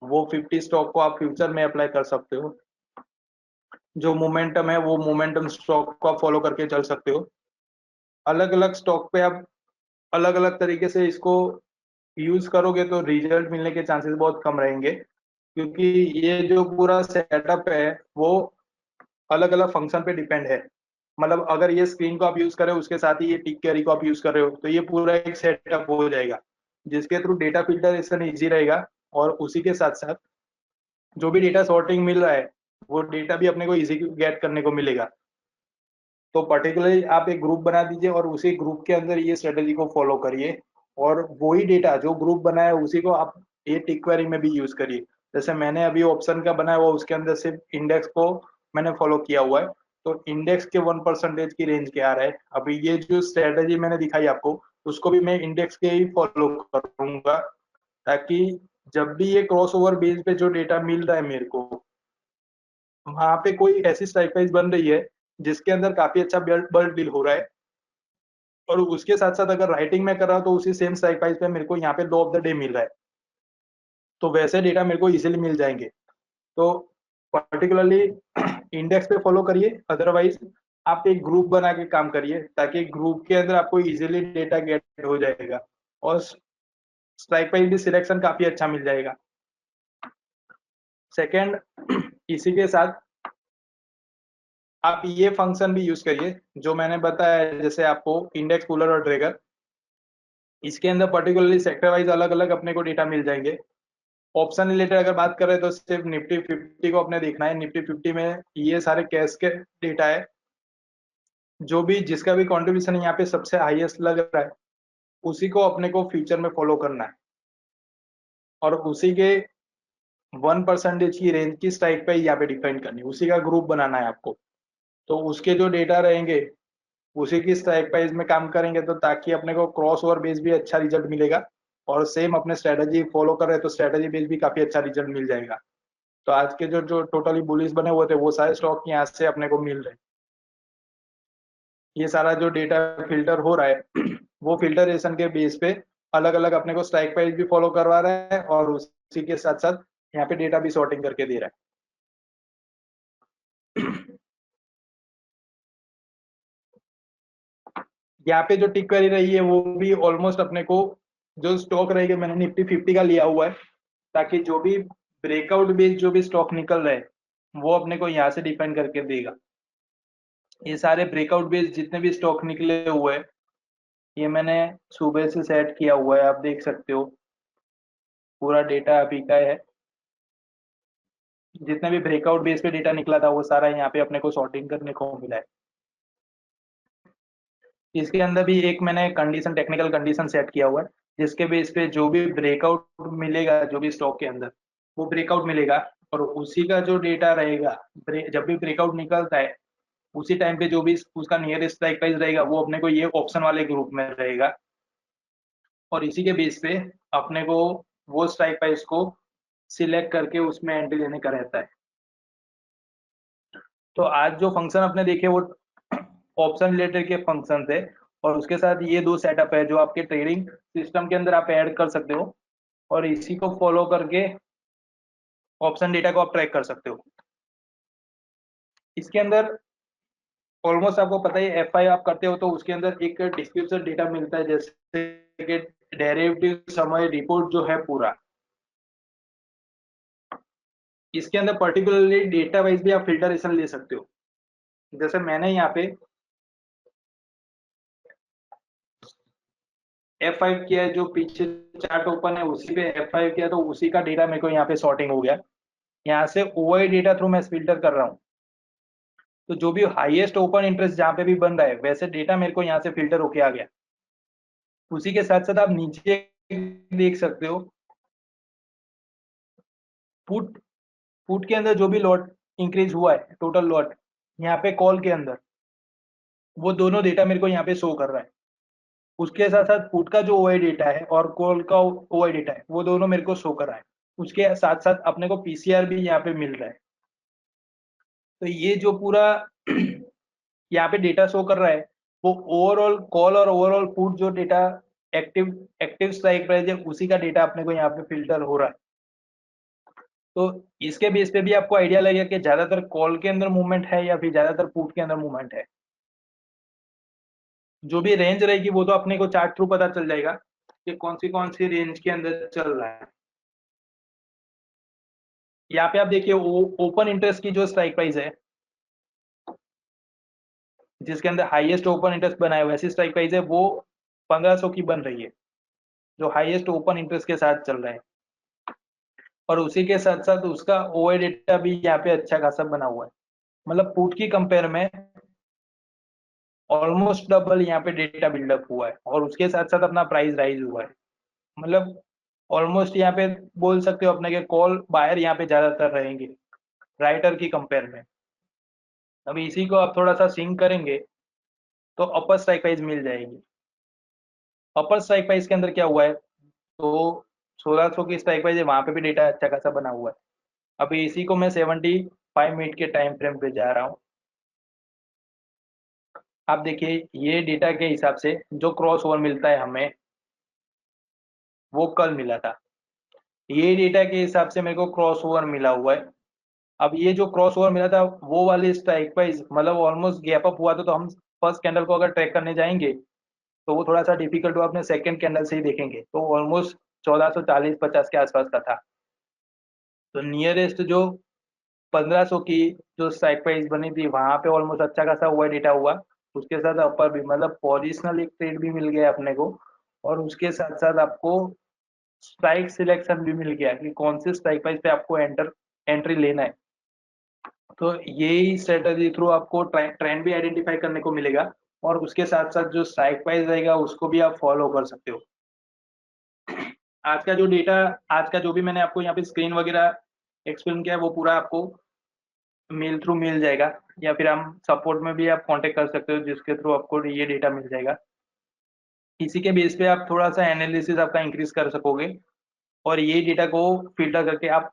वो 50 स्टॉक को आप फ्यूचर में अप्लाई कर सकते हो। जो मोमेंटम है वो मोमेंटम स्टॉक को आप फॉलो करके चल सकते हो। अलग अलग स्टॉक पे आप अलग अलग तरीके से इसको यूज करोगे तो रिजल्ट मिलने के चांसेस बहुत कम रहेंगे, क्योंकि ये जो पूरा सेटअप है वो अलग अलग फंक्शन पे डिपेंड है। मतलब अगर ये स्क्रीन को आप यूज कर रहे हो उसके साथ ही ये टिक कैरी को आप यूज कर रहे हो तो ये पूरा एक सेटअप हो जाएगा जिसके थ्रू डेटा फिल्टरेशन इजी रहेगा। और उसी के साथ साथ जो भी डेटा सॉर्टिंग मिल रहा है वो डेटा भी अपने को इजी गेट करने को मिलेगा। तो पर्टिकुलरली आप एक ग्रुप बना दीजिए और उसी ग्रुप के अंदर ये स्ट्रेटेजी को फॉलो करिए और वही डेटा जो ग्रुप बनाया उसी को आप ये टिक क्वेरी में भी यूज करिए। जैसे मैंने अभी ऑप्शन का बनाया हुआ उसके अंदर सिर्फ इंडेक्स को मैंने फॉलो किया हुआ है, तो इंडेक्स के 1% की रेंज के आ रहा है। अभी ये जो स्ट्रेटेजी मैंने दिखाई आपको उसको भी मैं इंडेक्स के ही फॉलो करूंगा, ताकि जब भी ये क्रॉस ओवर बेस पे जो डेटा मिल रहा है मेरे को वहां पे कोई ऐसी स्ट्राइक प्राइस बन रही है जिसके अंदर काफी अच्छा बल्क डील हो रहा है, और उसके साथ साथ अगर राइटिंग में कर रहा हूं तो उसी सेम स्ट्राइक प्राइस पे मेरे को यहाँ पे लो ऑफ द डे मिल रहा है, तो वैसे डेटा मेरे को इजीली मिल जाएंगे। तो पर्टिकुलरली इंडेक्स पे फॉलो करिए, अदरवाइज आप एक ग्रुप बना के काम करिए ताकि ग्रुप के अंदर आपको इजीली डेटा गेट हो जाएगा और स्ट्राइक प्राइस भी सिलेक्शन काफी अच्छा मिल जाएगा। सेकेंड, इसी के साथ आप ये फंक्शन भी यूज करिए जो मैंने बताया, जैसे आपको इंडेक्स पुलर और ट्रेगर, इसके अंदर पर्टिकुलरली सेक्टर वाइज अलग अलग अपने को डेटा मिल जाएंगे। ऑप्शन रिलेटेड अगर बात करें तो सिर्फ निफ्टी 50 को अपने देखना है। निफ्टी 50 में ये सारे कैश के डेटा है, जो भी जिसका भी कंट्रीब्यूशन यहाँ पे सबसे हाईएस्ट लग रहा है उसी को अपने को फ्यूचर में फॉलो करना है और उसी के 1% की रेंज की स्ट्राइक प्राइस यहाँ पे डिफाइन करनी है, उसी का ग्रुप बनाना है आपको। तो उसके जो डेटा रहेंगे उसी की स्ट्राइक प्राइस में काम करेंगे, तो ताकि अपने को क्रॉस ओवर बेस भी अच्छा रिजल्ट मिलेगा और सेम अपने स्ट्रेटेजी फॉलो कर रहे हैं तो स्ट्रेटेजी बेस भी काफी अच्छा रिजल्ट मिल जाएगा। तो आज के जो जो टोटली बुलिश बने हुए थे वो सारे स्टॉक यहाँ से अपने को मिल रहे हैं। ये सारा जो डेटा फिल्टर हो रहा है वो फिल्टरेशन के बेस पे अलग अलग अपने को स्ट्राइक प्राइस भी फॉलो करवा रहा है और उसी के साथ साथ यहाँ पे डेटा भी सॉर्टिंग करके दे रहा है। यहाँ पे जो टिक क्वेरी रही है वो भी ऑलमोस्ट अपने को जो स्टॉक रहेगा, मैंने निफ्टी 50 का लिया हुआ है ताकि जो भी ब्रेकआउट बेस्ड जो भी स्टॉक निकल रहे हैं वो अपने को यहाँ से डिफाइन करके देगा। ये सारे ब्रेकआउट बेस्ड जितने भी स्टॉक निकले हुए हैं ये मैंने सुबह से सेट किया हुआ है, आप देख सकते हो पूरा डेटा अभी का है। जितने भी ब्रेकआउट बेस पे डेटा निकला था वो सारा यहाँ पे अपने को सॉर्टिंग करने को मिला है। इसके अंदर भी एक मैंने कंडीशन, टेक्निकल कंडीशन सेट किया हुआ है जिसके बेस पे जो भी ब्रेकआउट मिलेगा जो भी स्टॉक के अंदर वो ब्रेकआउट मिलेगा और उसी का जो डेटा रहेगा जब भी ब्रेकआउट निकलता है उसी टाइम पे जो भी उसका नियरेस्ट स्ट्राइक प्राइस रहेगा वो अपने को ये ऑप्शन वाले ग्रुप में रहेगा और इसी के बेस पे अपने को वो स्ट्राइक प्राइस को सिलेक्ट करके उसमें एंट्री लेने का रहता है। तो आज जो फंक्शन अपने देखे वो ऑप्शन रिलेटेड के फंक्शन थे और उसके साथ ये दो सेटअप है जो आपके ट्रेडिंग सिस्टम के अंदर आप ऐड कर सकते हो और इसी को फॉलो करके ऑप्शन डेटा को आप ट्रैक कर सकते हो। इसके अंदर ऑलमोस्ट आपको पता ही एफ आई आप करते हो तो उसके अंदर एक डिस्क्रिप्शन डेटा मिलता है जैसे कि डेरिवेटिव समय रिपोर्ट जो है पूरा। इसके अंदर पर्टिकुलरली डेटा वाइज भी आप फिल्टरेशन ले सकते हो। जैसे मैंने यहाँ पे F5 किया है, जो पीछे चार्ट ओपन है उसी पे F5 किया तो उसी का डेटा मेरे को यहाँ पे सॉर्टिंग हो गया। यहाँ से ओआई डेटा थ्रू मैं फिल्टर कर रहा हूँ तो जो भी हाईएस्ट ओपन इंटरेस्ट जहाँ पे भी बन रहा है वैसे डेटा मेरे को यहाँ से फिल्टर होके आ गया। उसी के साथ साथ आप नीचे देख सकते हो पुट पुट के अंदर जो भी लॉट इंक्रीज हुआ है टोटल लॉट यहाँ पे कॉल के अंदर वो दोनों डेटा मेरे को यहाँ पे शो कर रहा है। उसके साथ साथ पुट का जो ओआई डेटा है और कॉल का ओआई डेटा है वो दोनों मेरे को शो कर रहा है। उसके साथ साथ अपने को पीसीआर भी यहाँ पे मिल रहा है। तो ये जो पूरा यहाँ पे डेटा शो कर रहा है वो ओवरऑल कॉल और ओवरऑल पुट जो data active active strike price है उसी का डेटा अपने को यहाँ पे फिल्टर हो रहा है। तो इसके बेस पे भी आपको आइडिया लगेगा कि ज्यादातर कॉल के अंदर मूवमेंट है या फिर ज्यादातर पुट के अंदर मूवमेंट है। जो भी रेंज रहेगी वो तो अपने को चार्ट थ्रू पता चल जाएगा कि कौन सी रेंज के अंदर चल रहा है। यहाँ पे आप देखिए ओपन इंटरेस्ट की जो स्ट्राइक प्राइस है जिसके अंदर हाईएस्ट ओपन इंटरेस्ट बना है वैसी स्ट्राइक प्राइस है वो 1500 की बन रही है जो हाईएस्ट ओपन इंटरेस्ट के साथ चल रहा है और उसी के साथ साथ उसका ओआई डेटा भी यहाँ पे अच्छा खासा बना हुआ है। मतलब पुट की कंपेयर में ऑलमोस्ट डबल यहाँ पे डेटा बिल्डअप हुआ है और उसके साथ साथ अपना प्राइस राइज हुआ है। मतलब ऑलमोस्ट यहाँ पे बोल सकते हो अपने के कॉल बायर यहाँ पे ज्यादातर रहेंगे राइटर की कंपेयर में। अभी इसी को आप थोड़ा सा सिंक करेंगे तो अपर स्ट्राइक प्राइस मिल जाएगी। अपर स्ट्राइक प्राइस के अंदर क्या हुआ है तो 1600 की स्ट्राइक प्राइस है वहां पे भी डेटा अच्छा खासा बना हुआ है। अभी इसी को मैं 75 मिनट के टाइम फ्रेम पे जा रहा हूँ। आप देखिए ये डेटा के हिसाब से जो क्रॉस ओवर मिलता है हमें वो कल मिला था। ये डेटा के हिसाब से मेरे को क्रॉस ओवर मिला हुआ है। अब ये जो क्रॉस ओवर मिला था वो वाली स्ट्राइक प्राइस मतलब ऑलमोस्ट गैप अप हुआ था तो हम फर्स्ट कैंडल को अगर ट्रैक करने जाएंगे तो वो थोड़ा सा डिफिकल्ट हुआ, अपने सेकंड कैंडल से ही देखेंगे तो ऑलमोस्ट 1440-50 के आसपास का था। तो नियरेस्ट जो 1500 की जो स्ट्राइक प्राइस बनी थी वहां पे ऑलमोस्ट अच्छा खासा हुआ डेटा हुआ। उसके साथ अपर भी मतलब पोजिशनल एक ट्रेड भी मिल गया अपने को और उसके साथ साथ आपको स्ट्राइक सिलेक्शन भी मिल गया कि कौन सी स्ट्राइक प्राइस पे आपको एंट्री लेना है। तो यही स्ट्रेटजी थ्रू आपको ट्रेंड भी आइडेंटिफाई करने को मिलेगा और उसके साथ साथ जो स्ट्राइक प्राइस रहेगा उसको भी आप फॉलो कर सकते हो। आज का जो डेटा, आज का जो भी मैंने आपको यहाँ पे स्क्रीन वगैरह एक्सप्लेन किया है वो पूरा आपको मेल थ्रू मिल जाएगा, या फिर हम सपोर्ट में भी आप कांटेक्ट कर सकते हो जिसके थ्रू आपको ये डेटा मिल जाएगा। इसी के बेस पे आप थोड़ा सा एनालिसिस आपका इंक्रीज कर सकोगे और ये डेटा को फिल्टर करके आप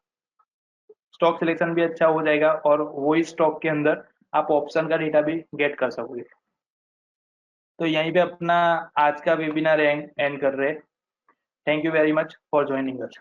स्टॉक सिलेक्शन भी अच्छा हो जाएगा और वही स्टॉक के अंदर आप ऑप्शन का डेटा भी गेट कर सकोगे। तो यहीं पे अपना आज का वेबिनार एंड कर रहे हैं। Thank you very much for joining us.